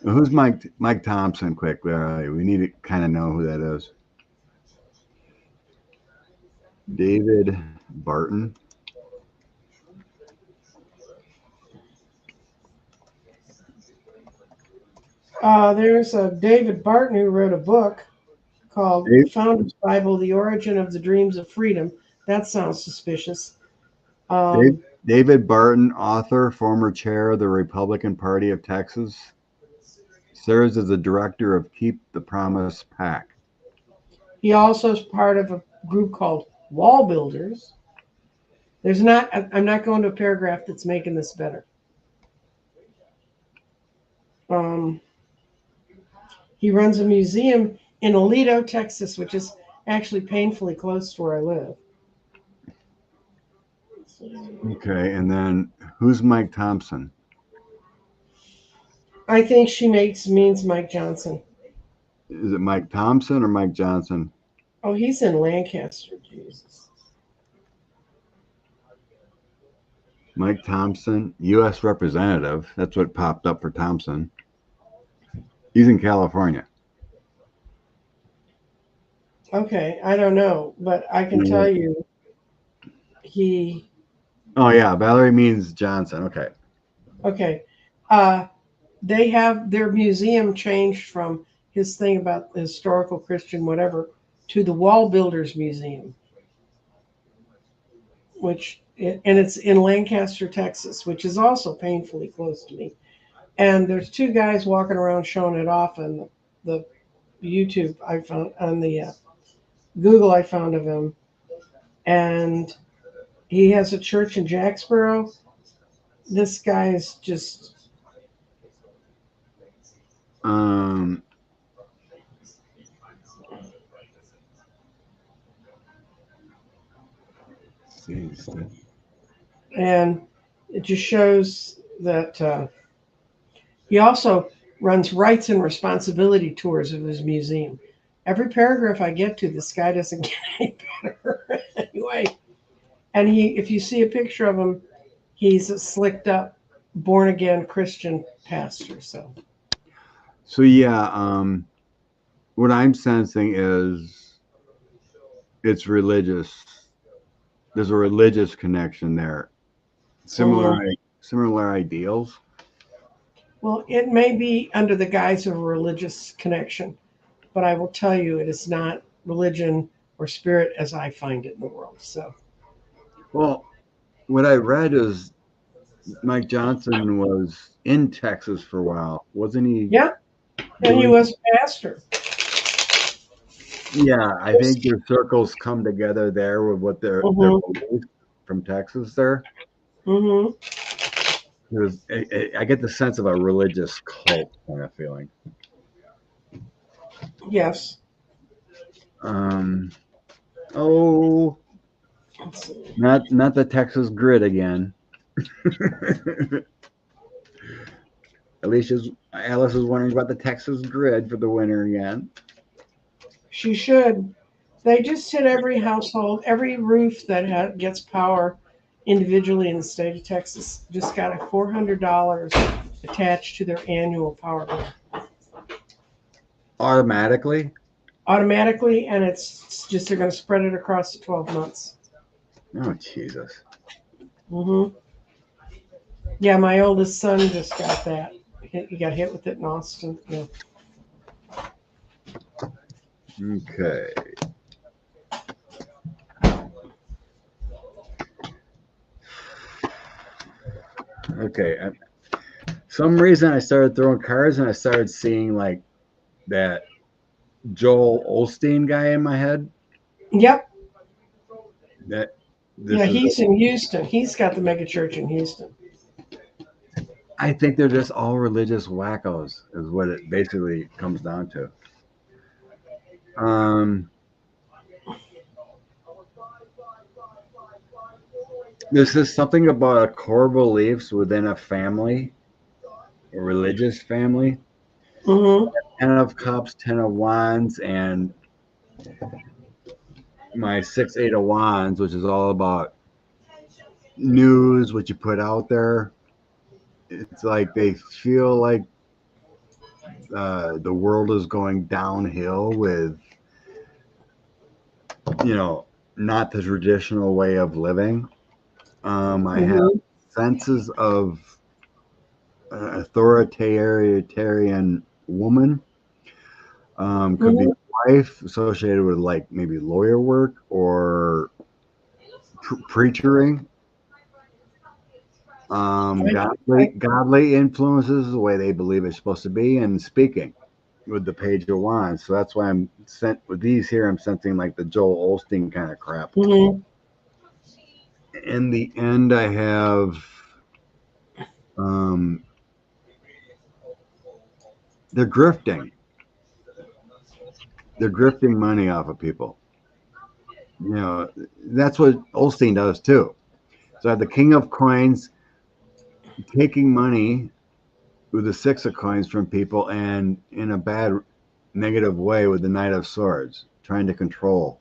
Who's Mike Thompson? Quick, we need to kind of know who that is. David Barton. There's a David Barton who wrote a book called The Dave, Founder's Bible: The Origin of the Dreams of Freedom. That sounds suspicious. Dave, Um, David Barton, author, former chair of the Republican Party of Texas, serves as the director of Keep the Promise PAC. he also is part of a group called Wall Builders. There's not. I'm not going to a paragraph that's making this better. Um, he runs a museum in Aledo, Texas, which is actually painfully close to where I live. Okay, and then who's Mike Thompson? I think she makes means Mike Johnson. Is it Mike Thompson or Mike Johnson? Oh, he's in Lancaster. Jesus. Mike Thompson, U.S. Representative. That's what popped up for Thompson. He's in California. Okay, I don't know, but I can tell you he. Oh, yeah, Valerie means Johnson. Okay. Okay, uh, they have their museum changed from his thing about the historical Christian whatever to the Wall Builders Museum, and it's in Lancaster, Texas, which is also painfully close to me. And there's two guys walking around showing it off on the YouTube I found on the Google I found of him, and he has a church in Jacksboro. This guy's just Um, and it just shows that he also runs rights and responsibility tours of his museum. Every paragraph I get to, this guy doesn't get any better anyway. And if you see a picture of him, he's a slicked up, born again Christian pastor. So yeah, what I'm sensing is it's religious. There's a religious connection there. Similar, Mhm. similar ideals. Well, it may be under the guise of a religious connection, but I will tell you, it is not religion or spirit as I find it in the world. So, Well, what I read is Mike Johnson was in Texas for a while, wasn't he? yeah, and he Doing, was a pastor. yeah, I think their circles come together there with what their Hmm. beliefs from Texas there. Hmm. I get the sense of a religious cult kind of feeling. Yes. Um, oh, not the Texas grid again. Alice is wondering about the Texas grid for the winter again. She should. They just hit every household, every roof that gets power individually in the state of Texas just got a $400 attached to their annual power bill Automatically? automatically, and it's just they're going to spread it across the 12 months. Oh, Jesus. Hmm. Yeah, my oldest son just got that. He got hit with it in Austin. Yeah. Okay. Okay. Some reason I started throwing cards and I started seeing like that Joel Osteen guy in my head. Yep. That this Yeah, is, he's in Houston. He's got the mega church in Houston. I think they're just all religious wackos, is what it basically comes down to. Um, this is something about a core beliefs within a family, a religious family. Hmm. 10 of Cups, 10 of Wands, and my 6 8 of Wands, which is all about news, what you put out there. It's like they feel like the world is going downhill with, you know, not the traditional way of living. I have Hmm. senses of authoritarian woman. Could be Hmm. wife associated with like maybe lawyer work or preachering. I, Godly influences the way they believe it's supposed to be, and speaking with the Page of Wands. So that's why I'm sent with these here. I'm sensing like the Joel Osteen kind of crap. hmm. In the end, I have um, they're grifting. They're grifting money off of people. You know, that's what Osteen does too. So I have the King of Coins taking money with the 6 of Coins from people, and in a bad, negative way with the Knight of Swords, trying to control.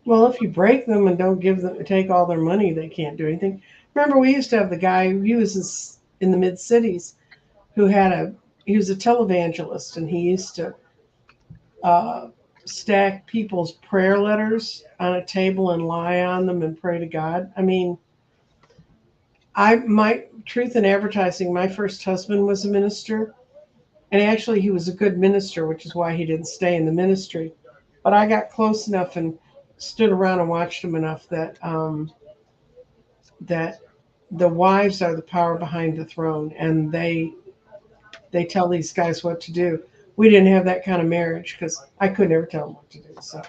Well, if you break them and don't give them, take all their money, they can't do anything. Remember, we used to have the guy he was in the mid cities who he was a televangelist, and he used to uh, stack people's prayer letters on a table and lie on them and pray to God. I mean, my truth in advertising. My first husband was a minister, and actually, he was a good minister, which is why he didn't stay in the ministry. But I got close enough and stood around and watched him enough that the wives are the power behind the throne, and they tell these guys what to do. We didn't have that kind of marriage because I could never tell them what to do. So,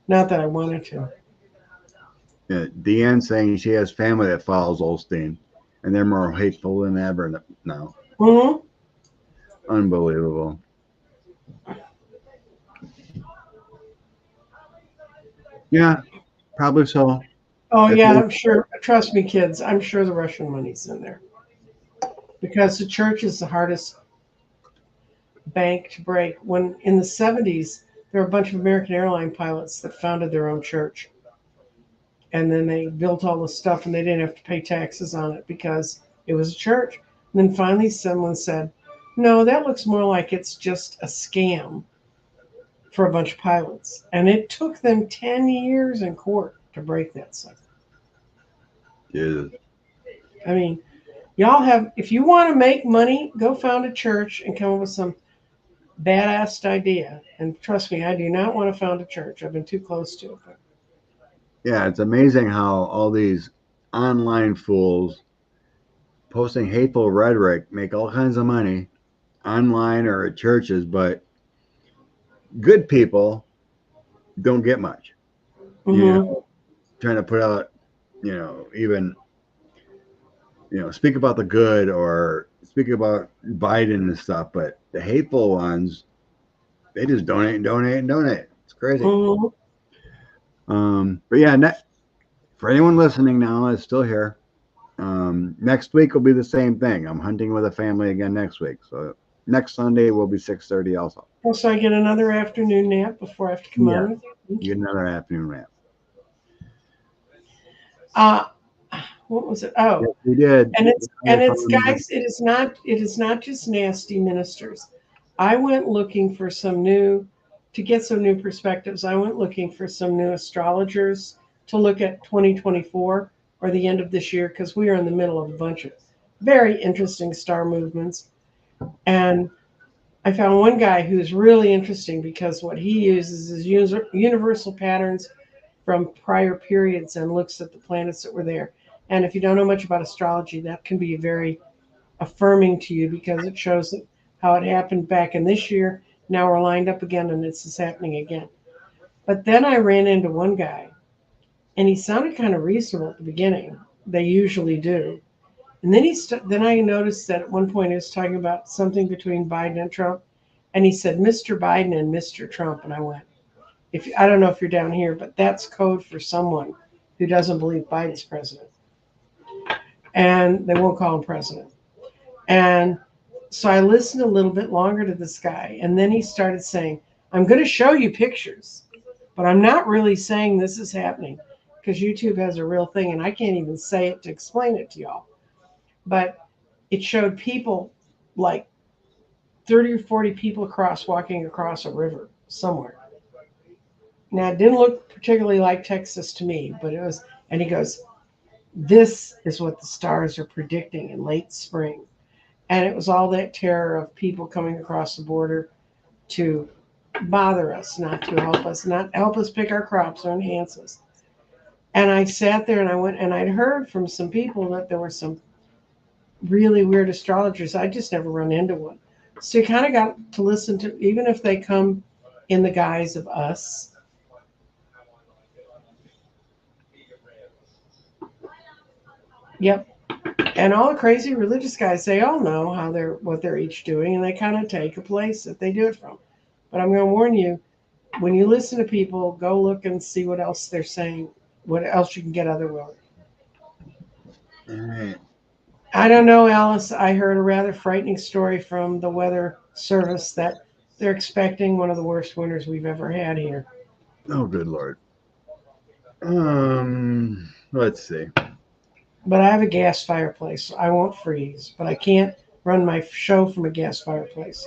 not that I wanted to. Deanne saying she has family that follows Osteen, and they're more hateful than ever now. Hmm. Unbelievable. Yeah, probably so. Oh If yeah, they, I'm sure. Trust me, kids. I'm sure the Russian money's in there because the church is the hardest bank to break. When in the 70s, there were a bunch of American airline pilots that founded their own church, and then they built all the stuff, and they didn't have to pay taxes on it because it was a church. And then finally, someone said, "No, that looks more like it's just a scam for a bunch of pilots." And it took them 10 years in court to break that sucker. Jesus. I mean, y'all have, if you want to make money, go found a church and come up with some badass idea. And trust me, I do not want to found a church. I've been too close to it. But Yeah, it's amazing how all these online fools posting hateful rhetoric make all kinds of money online or at churches, but good people don't get much. You know, hmm. trying to put out, even, speak about the good or speak about Biden and stuff, but the hateful ones, they just donate and donate and donate. It's crazy. Hmm. But yeah, for anyone listening now that's still here, next week will be the same thing. I'm hunting with a family again next week. So next Sunday will be 6:30 also. Oh, so I get another afternoon nap before I have to come Yeah, on with you. you get another afternoon nap. Uh, what was it? Yes, Oh, we did. I and it's found guys. It is not just nasty ministers. I went looking for some new to get some new perspectives. I went looking for some new astrologers to look at 2024 or the end of this year because we are in the middle of a bunch of very interesting star movements. And I found one guy who's really interesting because what he uses is universal patterns from prior periods and looks at the planets that were there. And if you don't know much about astrology, that can be very affirming to you because it shows that how it happened back in this year. Now we're lined up again and this is happening again. But then I ran into one guy and he sounded kind of reasonable at the beginning. They usually do. And then then I noticed that at one point he was talking about something between Biden and Trump. And he said, Mr. Biden and Mr. Trump. And I went, if I don't know if you're down here, but that's code for someone who doesn't believe Biden's president. And they won't call him president. And so I listened a little bit longer to this guy. And then he started saying, I'm going to show you pictures, but I'm not really saying this is happening because YouTube has a real thing and I can't even say it to explain it to y'all. But it showed people like 30 or 40 people walking across a river somewhere. Now, it didn't look particularly like Texas to me, but it was, and he goes, this is what the stars are predicting in late spring. And it was all that terror of people coming across the border to bother us, not help us pick our crops or enhance us. And I sat there and I went and I'd heard from some people that there were some really weird astrologers. I just never run into one. So you kind of got to listen to, even if they come in the guise of us. Yep. And all the crazy religious guys, they all know what they're each doing, and they kind of take a place that they do it from. But I'm going to warn you, when you listen to people, go look and see what else they're saying, what else you can get otherwise. all right. I don't know, Alice. I heard a rather frightening story from the weather service that they're expecting one of the worst winters we've ever had here. Oh, good Lord. Let's see. But I have a gas fireplace, so I won't freeze. But I can't run my show from a gas fireplace.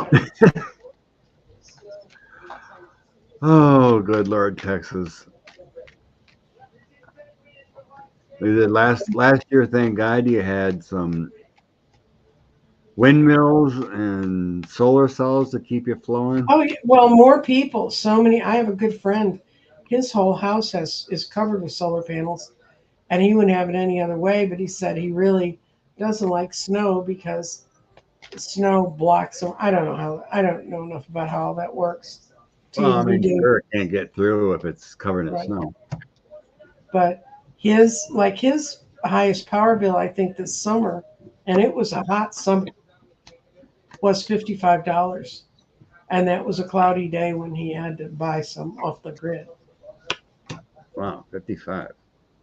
Oh, good Lord, Texas. The last year, thank God, you had some windmills and solar cells to keep you flowing. Oh, yeah, well, more people. So many. I have a good friend. His whole house is covered with solar panels, and he wouldn't have it any other way. But he said he really doesn't like snow because snow blocks him. I don't know enough about how all that works to Well, I even be mean, doing sure, it can't get through if it's covered in right. snow. But his highest power bill, I think this summer, and it was a hot summer, was $55. And that was a cloudy day when he had to buy some off the grid. Wow, 55.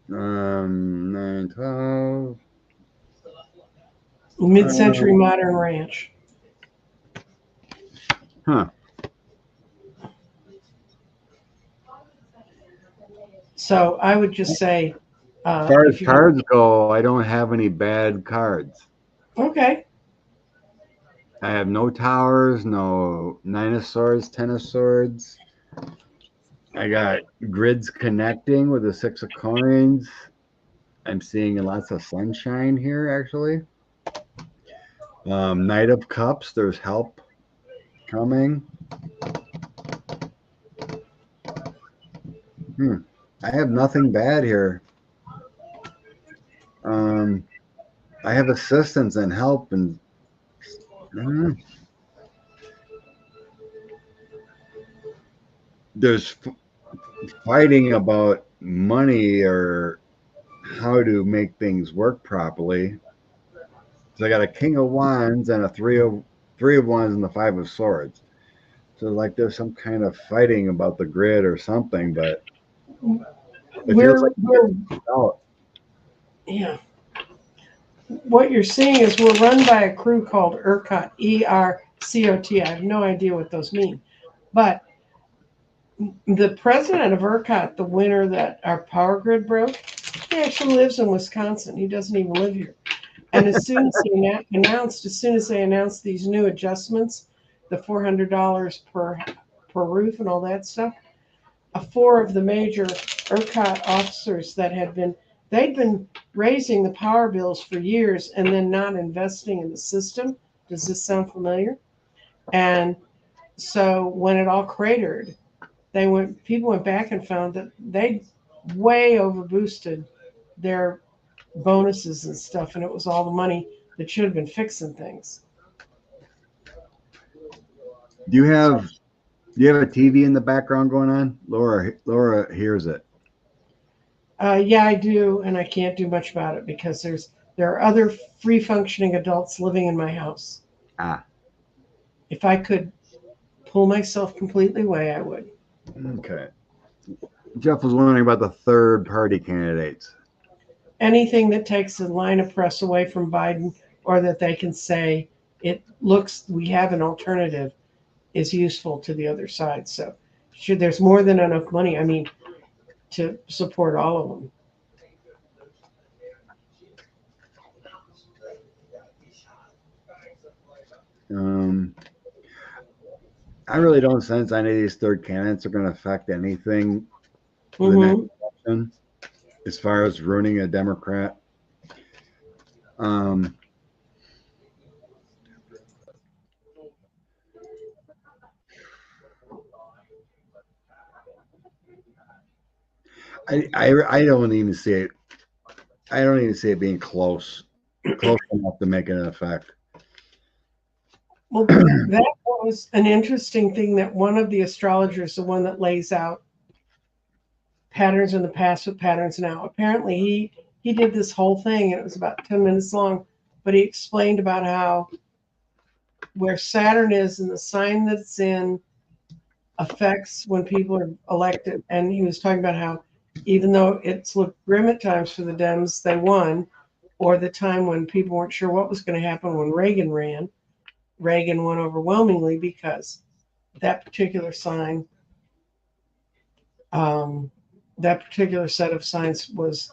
9, 12. Mid-century modern ranch. Huh. So I would just say, As far as if you can, cards go, I don't have any bad cards. okay, I have no towers, no 9 of swords, 10 of swords. I got grids connecting with the 6 of coins. I'm seeing lots of sunshine here, actually. Knight of cups, there's help coming. I have nothing bad here. Um, I have assistance and help, and mm, there's fighting about money or how to make things work properly. So I got a king of wands and a three of wands and the 5 of swords. So like there's some kind of fighting about the grid or something, but it feels like we're out. yeah. What you're seeing is we're run by a crew called ERCOT, COT. I have no idea what those mean. But the president of ERCOT, the winter that our power grid broke, he actually lives in Wisconsin. He doesn't even live here. And as soon as they announced these new adjustments, the $400 per roof and all that stuff, four of the major ERCOT officers they'd been raising the power bills for years and then not investing in the system. Does this sound familiar? And so when it all cratered, people went back and found that they way over boosted their bonuses and stuff, and it was all the money that should have been fixing things. Do you have a TV in the background going on? Laura hears it. Yeah, I do, and I can't do much about it because there are other free functioning adults living in my house. Ah, If I could pull myself completely away, I would. okay. Jeff was wondering about the third party candidates. Anything that takes the line of press away from Biden, or that they can say it looks we have an alternative, is useful to the other side. So there's more than enough money, I mean, to support all of them. I really don't sense any of these third candidates are going to affect anything for the next Mm-hmm. election as far as ruining a Democrat. Um, I don't even see it. I don't even see it being close enough to make an effect. Well, that was an interesting thing that one of the astrologers, the one that lays out patterns in the past with patterns now, apparently he did this whole thing and it was about 10 minutes long, but he explained about how where Saturn is and the sign that it's in affects when people are elected. And he was talking about how even though it's looked grim at times for the Dems, they won, or the time when people weren't sure what was going to happen when Reagan ran, Reagan won overwhelmingly because that particular sign, um, that particular set of signs was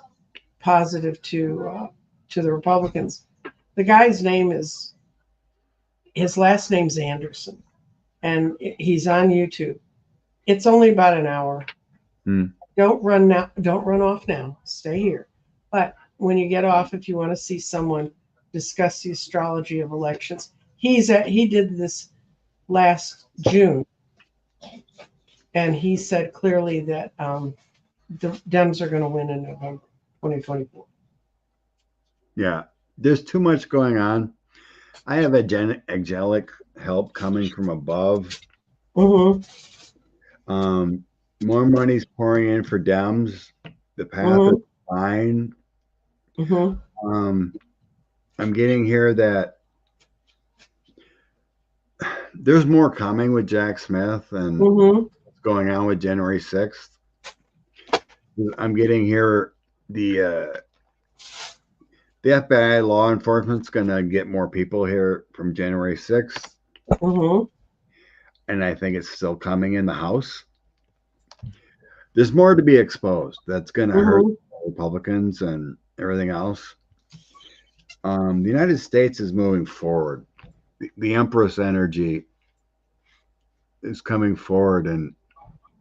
positive to the Republicans. The guy's name is his last name's Anderson, and he's on YouTube. It's only about an hour. Hmm. Don't run now. Don't run off now. Stay here. But when you get off, if you want to see someone discuss the astrology of elections, he did this last June, and he said clearly that the Dems are going to win in November 2024. Yeah, there's too much going on. I have angelic help coming from above. Mm-hmm. More money's pouring in for Dems. The path is Mm-hmm. fine. Mm-hmm. I'm getting here that there's more coming with Jack Smith and Mm-hmm. what's going on with January 6th. I'm getting here the FBI law enforcement's going to get more people here from January 6th, Mm-hmm. and I think it's still coming in the House. There's more to be exposed that's going to hurt Mm-hmm. Republicans and everything else. The United States is moving forward. The Empress energy is coming forward and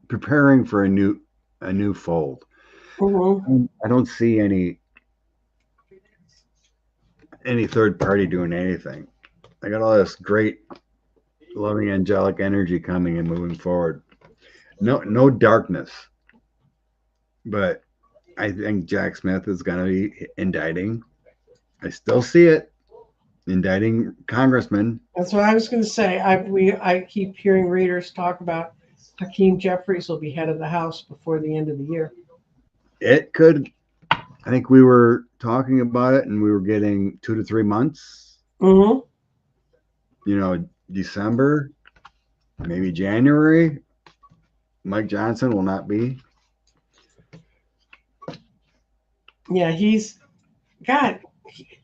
preparing for a new fold. Mm-hmm. I don't see any third party doing anything. I got all this great loving angelic energy coming and moving forward. No darkness. But I think Jack Smith is going to be indicting. I still see it indicting congressmen. That's what I was going to say. I keep hearing readers talk about Hakeem Jeffries will be head of the House before the end of the year. It could. I think we were talking about it, and we were getting 2 to 3 months. Mm-hmm. December, maybe January. Mike Johnson will not be. Yeah, he's God.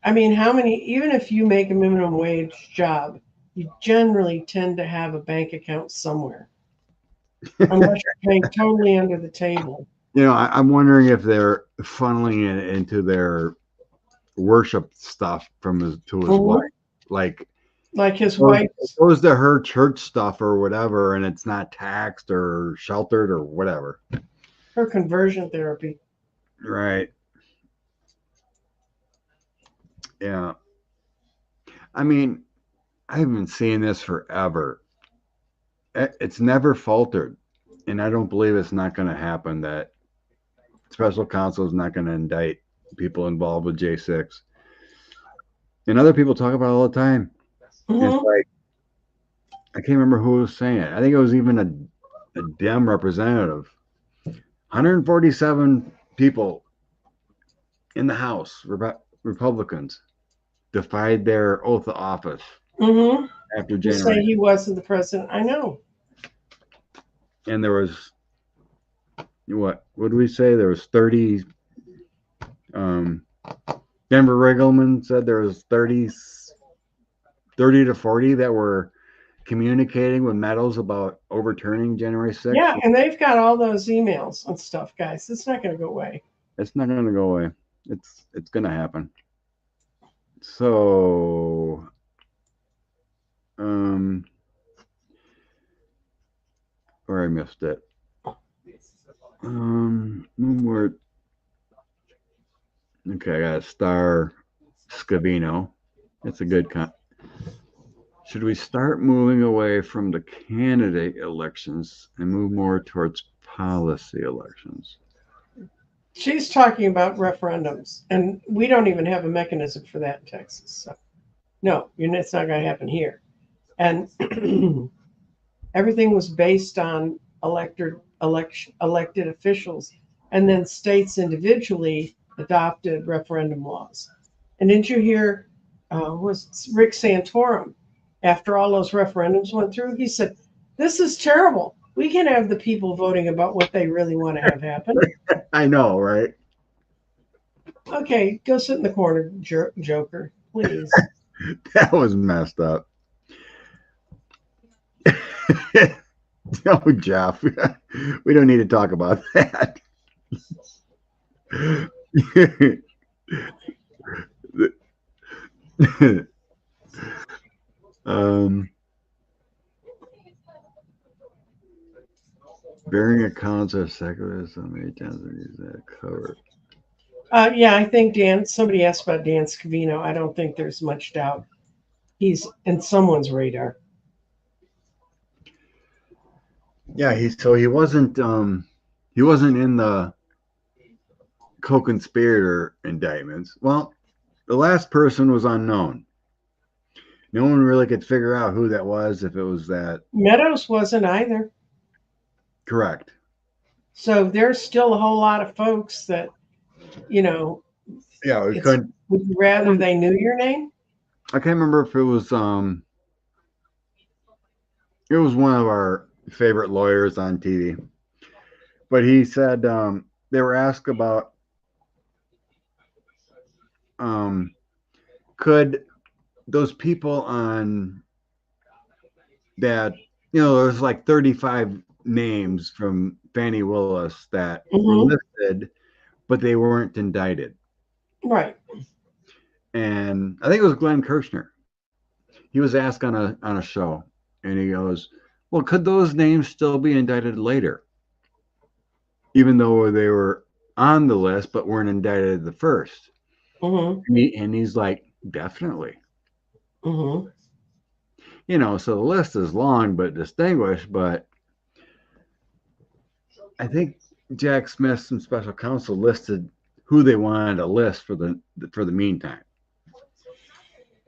I mean, how many? Even if you make a minimum wage job, you generally tend to have a bank account somewhere, unless you're paying totally under the table. I'm wondering if they're funneling it into their worship stuff from his wife, Mhm. like Like his goes, wife's goes to her church stuff or whatever, and it's not taxed or sheltered or whatever. her conversion therapy. Right. Yeah. I mean, I've been seeing this forever. It's never faltered, and I don't believe it's not going to happen. That special counsel is not going to indict people involved with J6, and other people talk about it all the time. And it's Hmm. like I can't remember who was saying it. I think it was even a Dem representative. 147 people in the House, Republicans, defied their oath of office Hmm. after To say January. he wasn't the president. I know. And there was what do we say? There was 30. Um, Denver Riggleman said there was 30 to 40 that were communicating with Meadows about overturning January 6th. Yeah, and they've got all those emails and stuff, guys. It's not going to go away. It's not going to go away. It's going to happen. So, um, or I missed it. One more. Okay, I got a star Scavino. It's a good con. Should we start moving away from the candidate elections and move more towards policy elections? She's talking about referendums, and we don't even have a mechanism for that in Texas. So, no, it's not going to happen here. And everything was based on elected officials, and then states individually adopted referendum laws. And didn't you hear? Was Rick Santorum, after all those referendums went through, he said, "This is terrible. We can have the people voting about what they really want to have happen." I know, right? Okay, go sit in the corner, Joker, please. That was messed up. Oh, Jeff, we don't need to talk about that. um, Bearing accounts of secularism, many times we use that cover. Yeah, I think Dan. Somebody asked about Dan Scavino. I don't think there's much doubt he's in someone's radar. Yeah, he wasn't in the co-conspirator indictments. Well, the last person was unknown. No one really could figure out who that was, if it was that. Meadows wasn't either. Correct. So there's still a whole lot of folks that, you know, Yeah, we it's couldn't. would you rather they knew your name? I can't remember if it was one of our favorite lawyers on TV, but he said they were asked about um, could those people on that, there's like 35 names from Fannie Willis that were Hmm. listed, but they weren't indicted. Right. And I think it was Glenn Kirshner. He was asked on a show, and he goes, "Well, could those names still be indicted later, even though they were on the list but weren't indicted at the first?" Hmm. And he's like, "Definitely." Hmm. So the list is long but distinguished, but I think Jack Smith, some special counsel, listed who they wanted to list for the meantime.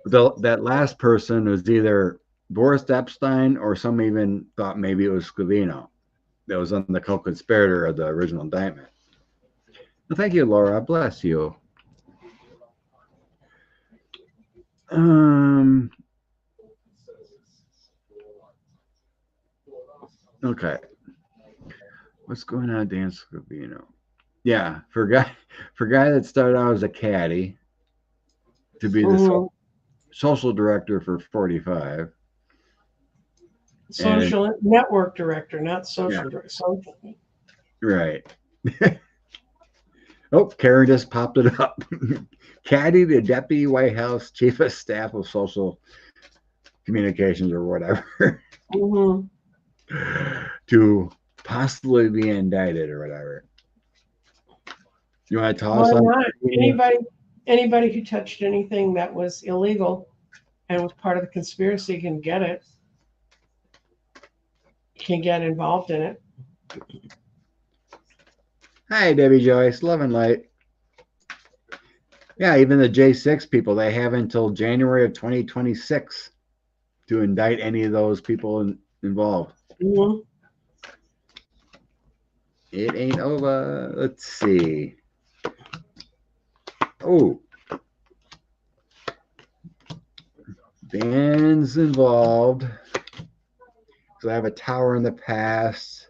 That last person was either Boris Epstein, or some even thought maybe it was Scavino that was on the co-conspirator of the original indictment. Well, thank you, Laura. Bless you. Um. Okay. What's going on, Dan Scavino? Yeah, for guy that started out as a caddy to be the Hmm. social director for 45. And Social network director, not yeah, social director. Social. right. Oh, Karen just popped it up. Caddy, the Deputy White House Chief of Staff of Social Communications or whatever, Mm-hmm. to possibly be indicted or whatever. You want to Why toss on? not? Anybody who touched anything that was illegal and was part of the conspiracy can get it, can get involved in it. Hi, Debbie Joyce, Love and Light. Yeah, even the J6 people, they have until January of 2026 to indict any of those people involved. Mm-hmm. It ain't over. Let's see. Oh, bands involved. So I have a tower in the past.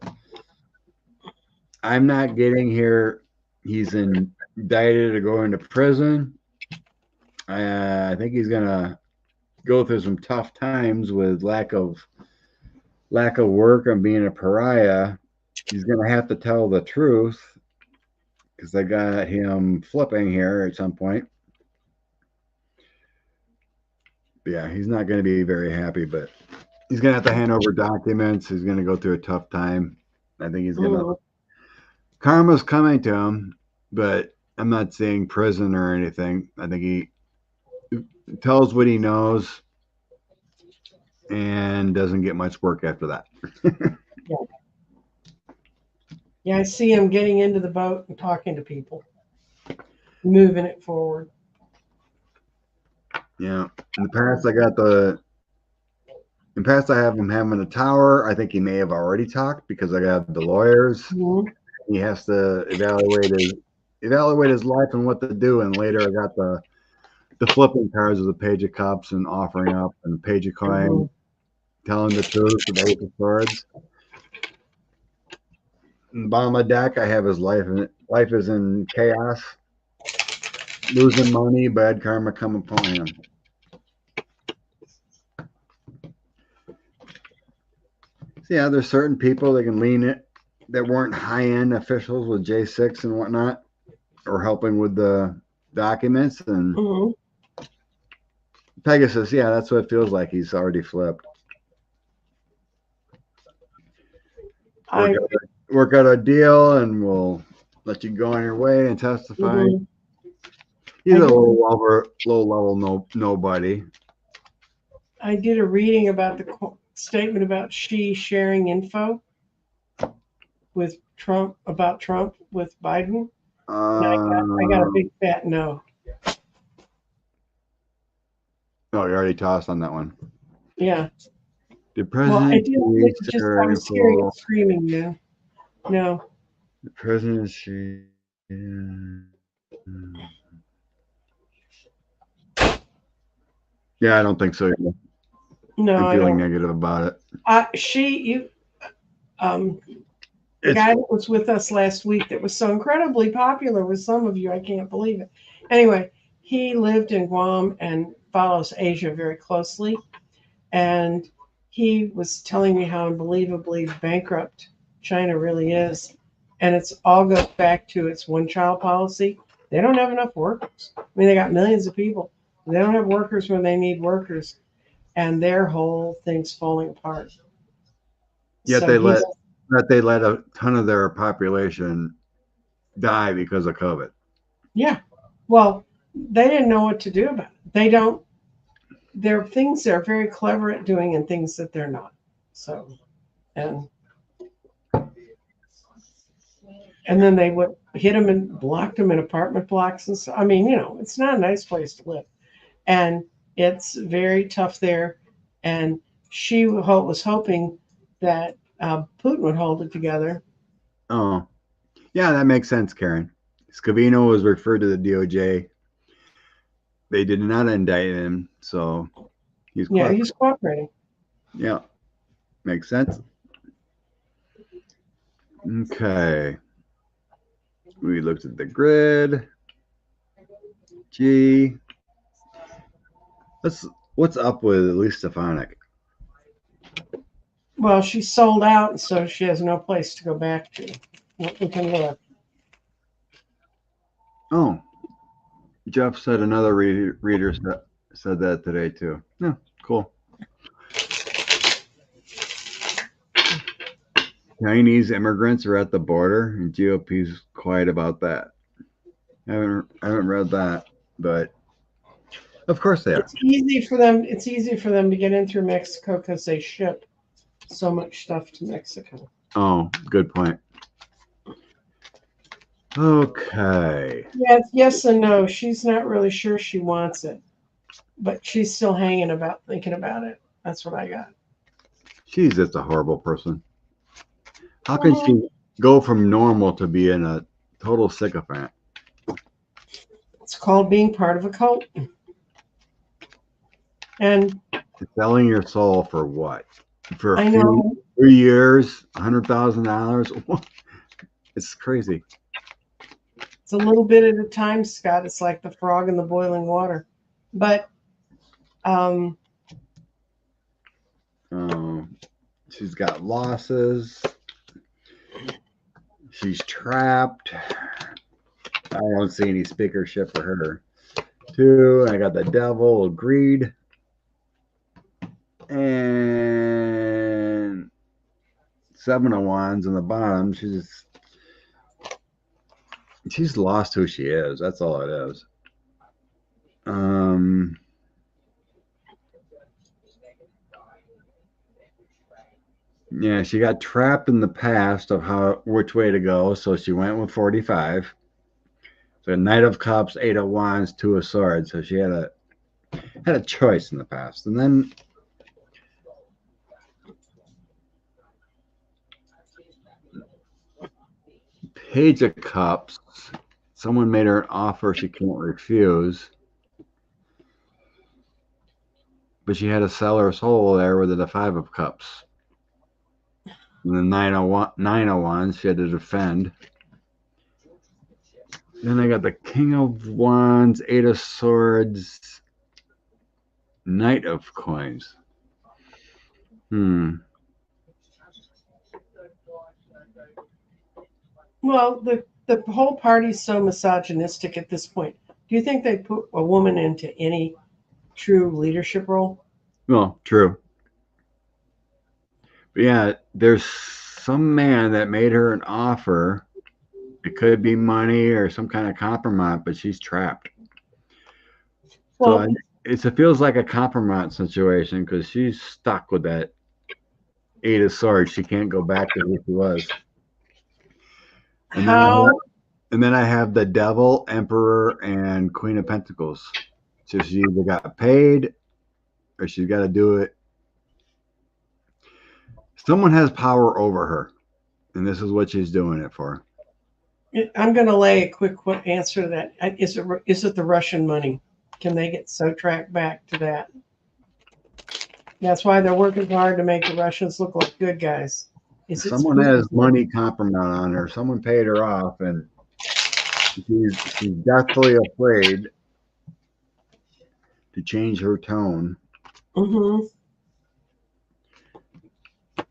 I'm not getting here. He's indicted to go into prison. I think he's gonna go through some tough times with lack of work and being a pariah. He's gonna have to tell the truth because I got him flipping here at some point. Yeah, he's not going to be very happy, but he's going to have to hand over documents. He's going to go through a tough time. I think he's going to, Mm-hmm. karma's coming to him, but I'm not saying prison or anything. I think he tells what he knows and doesn't get much work after that. Yeah. Yeah, I see him getting into the boat and talking to people, moving it forward. Yeah. In the past, I have him having a tower. I think he may have already talked because I got the lawyers. Mm-hmm. He has to evaluate his life and what to do. And later, I got the flipping cards with the page of cups and offering up and the page of Mm-hmm. coin, telling the truth, the ace of swords. In the bottom of the deck, I have his life, and life is in chaos, losing money, bad karma come upon him. So yeah, there's certain people that can lean it that weren't high end officials with J6 and whatnot, or helping with the documents. And Mm-hmm. Pegasus, yeah, that's what it feels like. He's already flipped. Work I. out, work out a deal, and we'll let you go on your way and testify. Mm-hmm. He's I a did. low level nobody. I did a reading about the statement about she sharing info with Trump about Trump with Biden, and I got a Um, big fat no. oh, you already tossed on that one. Yeah. The Well, I president did. she Just I share was hearing it info. screaming. No, no, The president she. Yeah, I don't think so. no. I'm I feeling don't. negative about it. Um, the It's guy that was with us last week that was so incredibly popular with some of you, I can't believe it. Anyway, he lived in Guam and follows Asia very closely, and he was telling me how unbelievably bankrupt China really is, and it's all goes back to its one-child policy. They don't have enough workers. I mean, they got millions of people. They don't have workers when they need workers, and their whole thing's falling apart. yet So they he's, let a ton of their population die because of COVID. yeah. Well, they didn't know what to do about it. They don't. There are things they're very clever at doing and things that they're not. So, and then they would hit them and blocked them in apartment blocks and so. I mean, it's not a nice place to live, and it's very tough there. And she was hoping that Putin would hold it together. Oh, yeah, that makes sense, Karen. Scavino was referred to the DOJ. They did not indict him, so he's Yeah, clever. he's cooperating. Yeah, makes sense. Okay. We looked at the grid. G. Let's what's up with Elise Stefanik? Well, she's sold out, so she has no place to go back to. We can live. Oh, Jeff said another reader said that today too. Yeah, cool. Chinese immigrants are at the border, and GOP's quiet about that. I haven't read that, but of course they are. It's easy for them. It's easy for them to get in through Mexico because they ship so much stuff to Mexico. Oh, good point. Okay. Yes, yes and no. She's not really sure she wants it, but she's still hanging about, thinking about it. That's what I got. She's just a horrible person. How can Mhm. she go from normal to being a total sycophant? It's called being part of a cult. And Selling your soul for what? For a I few know 3 years, $100,000? It's crazy. it's a little bit at a time, Scott. It's like the frog in the boiling water. But um, She's got losses. She's trapped. I don't see any speakership for her. Two, I got the devil, greed, and seven of wands on the bottom. She's lost who she is. That's all it is. Yeah, she got trapped in the past of which way to go, so she went with 45. So Knight of Cups, Eight of Wands, Two of Swords. So she had a choice in the past, and then Page of Cups. Someone made her an offer she can't refuse, but she had to sell her soul there with the Five of Cups. And the Nine of Wands, she had to defend. Then I got the King of Wands, Eight of Swords, Knight of Coins. well, the whole party's so misogynistic at this point. Do you think they put a woman into any true leadership role? Well, true. But yeah, there's some man that made her an offer. It could be money or some kind of compromise, but she's trapped. Well, So it feels like a compromise situation because she's stuck with that Eight of Swords. She can't go back to who she was. And then how I have the Devil, Emperor, and Queen of Pentacles. So she either got paid or she's got to do it. Someone has power over her, and this is what she's doing it for. I'm going to lay a quick answer to that. Is it the Russian money? Can they get so tracked back to that? That's why they're working hard to make the Russians look like good guys. Someone has money compromise on her. Someone paid her off, and she's deathly afraid to change her tone. Mm-hmm.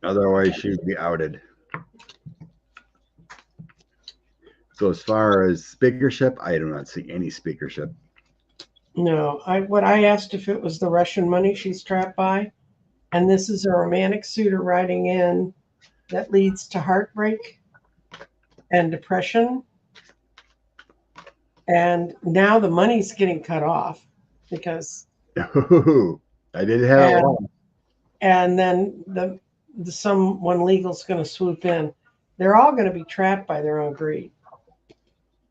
Otherwise, she'd be outed. So as far as speakership, I do not see any speakership. No, what I asked if it was the Russian money she's trapped by, and this is a romantic suitor writing in that leads to heartbreak and depression. And now the money's getting cut off because I did have it one. And then someone legal's going to swoop in. They're all going to be trapped by their own greed.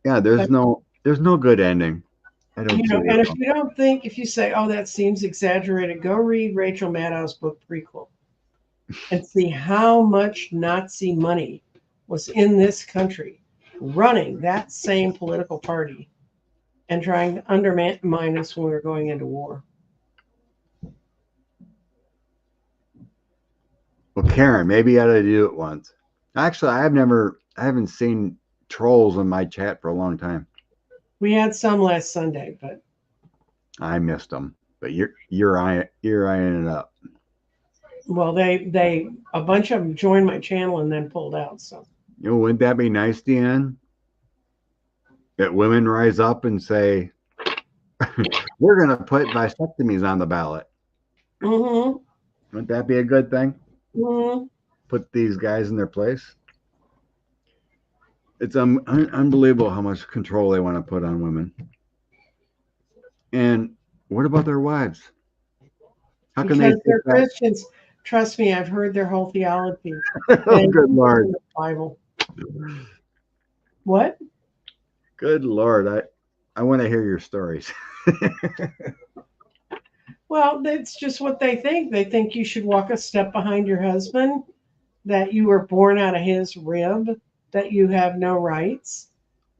Yeah, there's no good ending. I don't see and if you don't think, if you say, "Oh, that seems exaggerated," go read Rachel Maddow's book Prequel and see how much Nazi money was in this country running that same political party and trying to undermine us when we were going into war. Well, Karen, maybe you ought to do it once. Actually, I haven't seen trolls in my chat for a long time. We had some last Sunday, but I missed them. But you're eyeing it up. Well, a bunch of them joined my channel and then pulled out. So, You know, wouldn't that be nice, Deanne? That women rise up and say, we're going to put vasectomies on the ballot. mm-hmm, Wouldn't that be a good thing? mm-hmm. Put these guys in their place. It's unbelievable how much control they want to put on women. And what about their wives? How can they Because take they're back? Christians. Trust me, I've heard their whole theology. Oh, They good Lord. the Bible. What? Good Lord. I want to hear your stories. Well, that's just what they think. They think you should walk a step behind your husband, that you were born out of his rib, that you have no rights,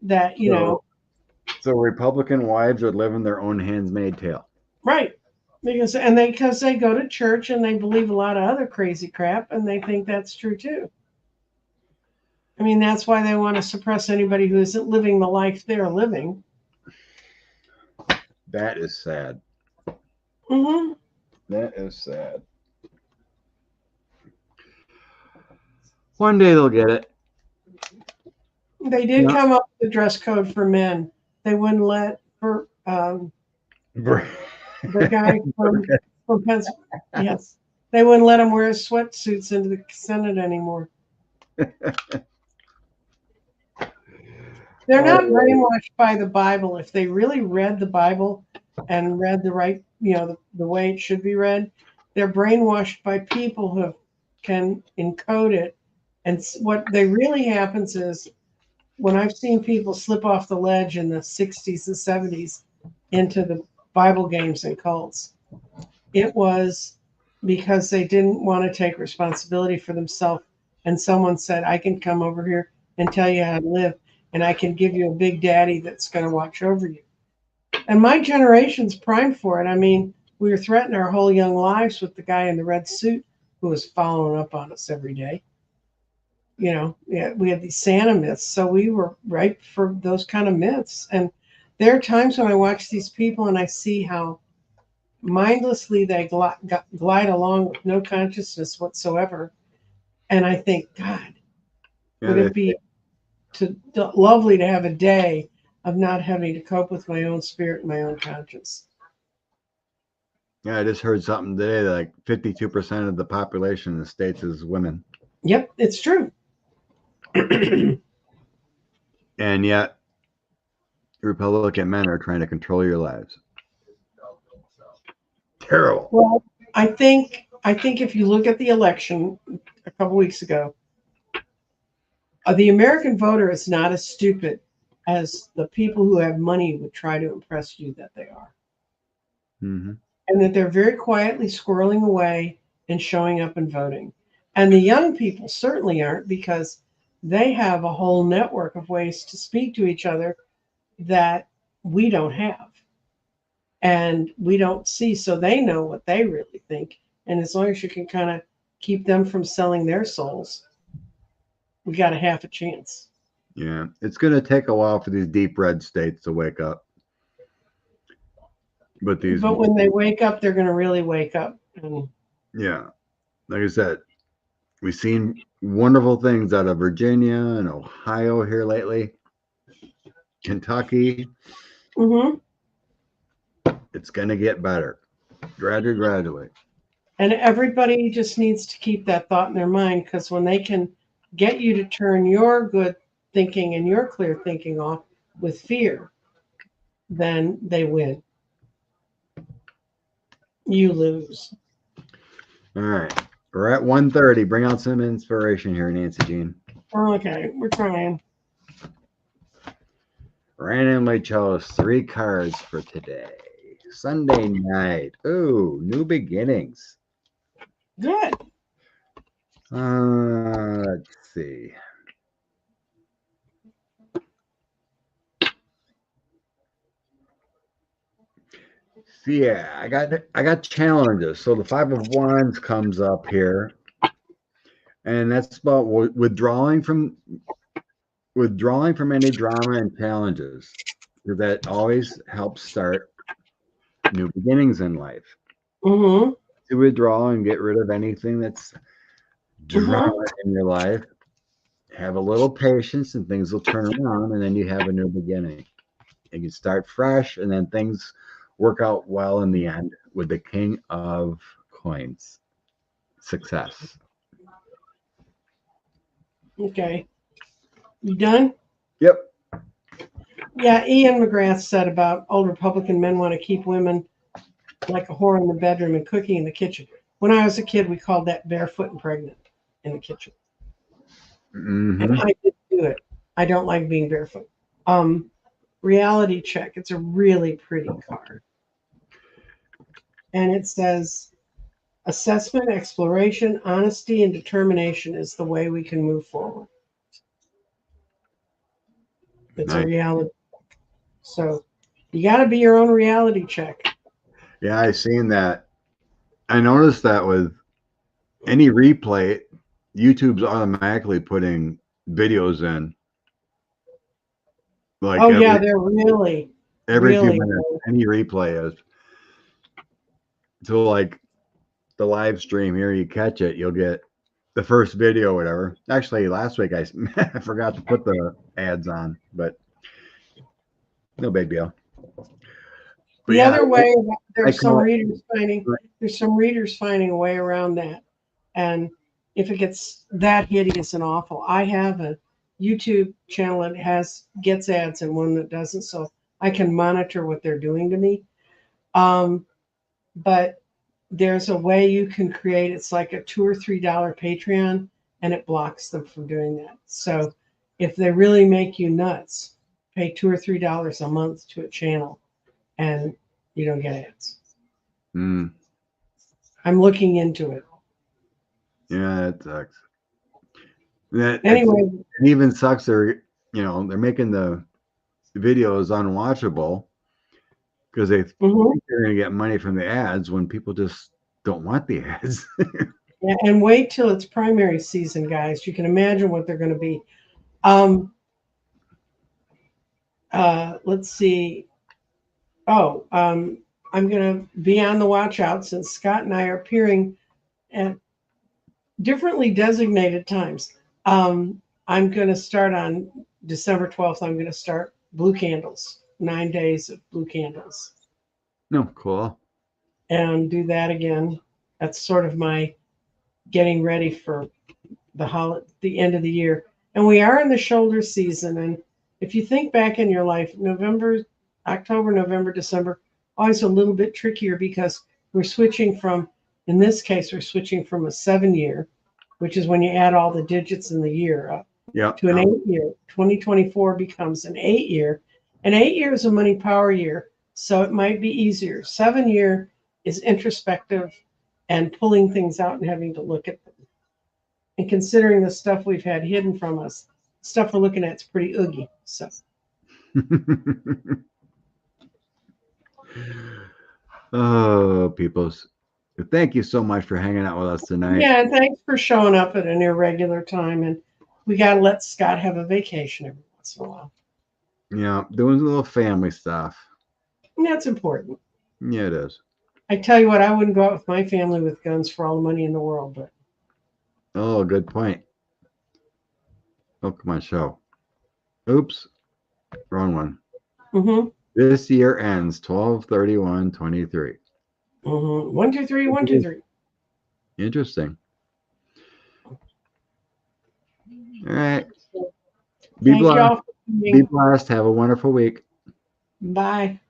that, So, so Republican wives would live in their own hands-made tale. right. Because they go to church and they believe a lot of other crazy crap and they think that's true too. I mean, that's why they want to suppress anybody who isn't living the life they're living. That is sad. Hmm. That is sad. One day they'll get it. They did Yeah. come up with a dress code for men. They wouldn't let for the guy from Pennsylvania. Yes, they wouldn't let him wear his sweatsuits into the Senate anymore. They're not Oh, brainwashed by the Bible. If they really read the Bible and read the right, the way it should be read, they're brainwashed by people who can encode it. And what they really happens is when I've seen people slip off the ledge in the 60s and 70s into the Bible games and cults, it was because they didn't want to take responsibility for themselves. And someone said, I can come over here and tell you how to live, and I can give you a big daddy that's going to watch over you. And my generation's primed for it. I mean, we were threatening our whole young lives with the guy in the red suit who was following up on us every day. Yeah, we had these Santa myths, so we were ripe for those kind of myths. And there are times when I watch these people and I see how mindlessly they glide along with no consciousness whatsoever. And I think, God, yeah, would it be lovely to have a day of not having to cope with my own spirit and my own conscience? yeah. I just heard something today that like 52% of the population in the states is women, Yep, it's true. and yet Republican men are trying to control your lives. Terrible. Well, I think if you look at the election a couple weeks ago, the American voter is not as stupid as the people who have money would try to impress you that they are. Hmm. And that they're very quietly squirreling away and showing up and voting. And the young people certainly aren't, because they have a whole network of ways to speak to each other that we don't have and we don't see. So they know what they really think. And as long as you can kind of keep them from selling their souls, we got a half a chance. Yeah, it's going to take a while for these deep red states to wake up. But these, But when they wake up, they're going to really wake up. And yeah, like I said, we've seen wonderful things out of Virginia and Ohio here lately. Kentucky, mhm. it's going to get better gradually. And everybody just needs to keep that thought in their mind, because when they can get you to turn your good thinking and your clear thinking off with fear, then they win. You lose. All right, we're at 1:30. Bring out some inspiration here, Nancy Jean. Okay, we're trying. Randomly chose 3 cards for today. Sunday night. Ooh, new beginnings. Good. Let's see. Yeah, I got challenges. So the 5 of Wands comes up here, and that's about withdrawing from any drama and challenges. That always helps start new beginnings in life. Mm-hmm. to withdraw and get rid of anything that's Hmm. drama in your life. Have a little patience and things will turn around, and then you have a new beginning. You can start fresh, and then things work out well in the end with the king of coins. Success. Okay. You done? Yep. Yeah, Ian McGrath said about old Republican men want to keep women like a whore in the bedroom and cooking in the kitchen. When I was a kid, we called that barefoot and pregnant in the kitchen. And Mm-hmm. I did do it. I don't like being barefoot. Um, Reality check. It's a really pretty card. And it says assessment, exploration, honesty, and determination is the way we can move forward. It's a Nice. reality. So you got to be your own reality check. Yeah, I seen that. I noticed that with any replay, YouTube's automatically putting videos in like Oh, yeah, they're really, every few really minutes. good. Any replay is so like the live stream here. You catch it, you'll get the first video, whatever. Actually, last week I I forgot to put the ads on, but no big deal. But The yeah, other way, I there's some call readers finding there's some readers finding a way around that. And if it gets that hideous and awful, I have a YouTube channel that gets ads and one that doesn't, so I can monitor what they're doing to me. Um, but there's a way you can create. It's like a $2 or $3 Patreon, and it blocks them from doing that. So if they really make you nuts, pay $2 or $3 a month to a channel, and you don't get ads. mm, I'm looking into it. yeah, that sucks. That Anyway, it even sucks. They're making the videos unwatchable because they think mhm. they're going to get money from the ads when people just don't want the ads. Yeah, and wait till it's primary season, guys. You can imagine what they're going to be. Um, let's see. Oh, I'm going to be on the watch out since Scott and I are appearing at differently designated times. I'm going to start on December 12th. I'm going to start Blue Candles, 9 days of Blue Candles, No, cool. and do that again. That's sort of my getting ready for the end of the year. And we are in the shoulder season. And if you think back in your life, October, November, December, always a little bit trickier because we're switching from, in this case, we're switching from a 7 year, which is when you add all the digits in the year up, Yeah. to an 8 year. 2024 becomes an 8 year. An 8 year is a money power year, so it might be easier. 7 year is introspective and pulling things out and having to look at them. And considering the stuff we've had hidden from us, stuff we're looking at is pretty oogie. So Oh, peoples. Thank you so much for hanging out with us tonight. yeah, and thanks for showing up at an irregular time. And we gotta let Scott have a vacation every once in a while. Doing a little family stuff. And that's important. Yeah, it is. I tell you what, I wouldn't go out with my family with guns for all the money in the world, but Oh, good point. Oh, come on, show. Oops, wrong one. mm-hmm, This year ends 12/31/23. mm-hmm. 1, 2, 3, 1, 2, 3. Interesting. All right. Be Thank blessed. y'all for Be coming. blessed. Have a wonderful week. Bye.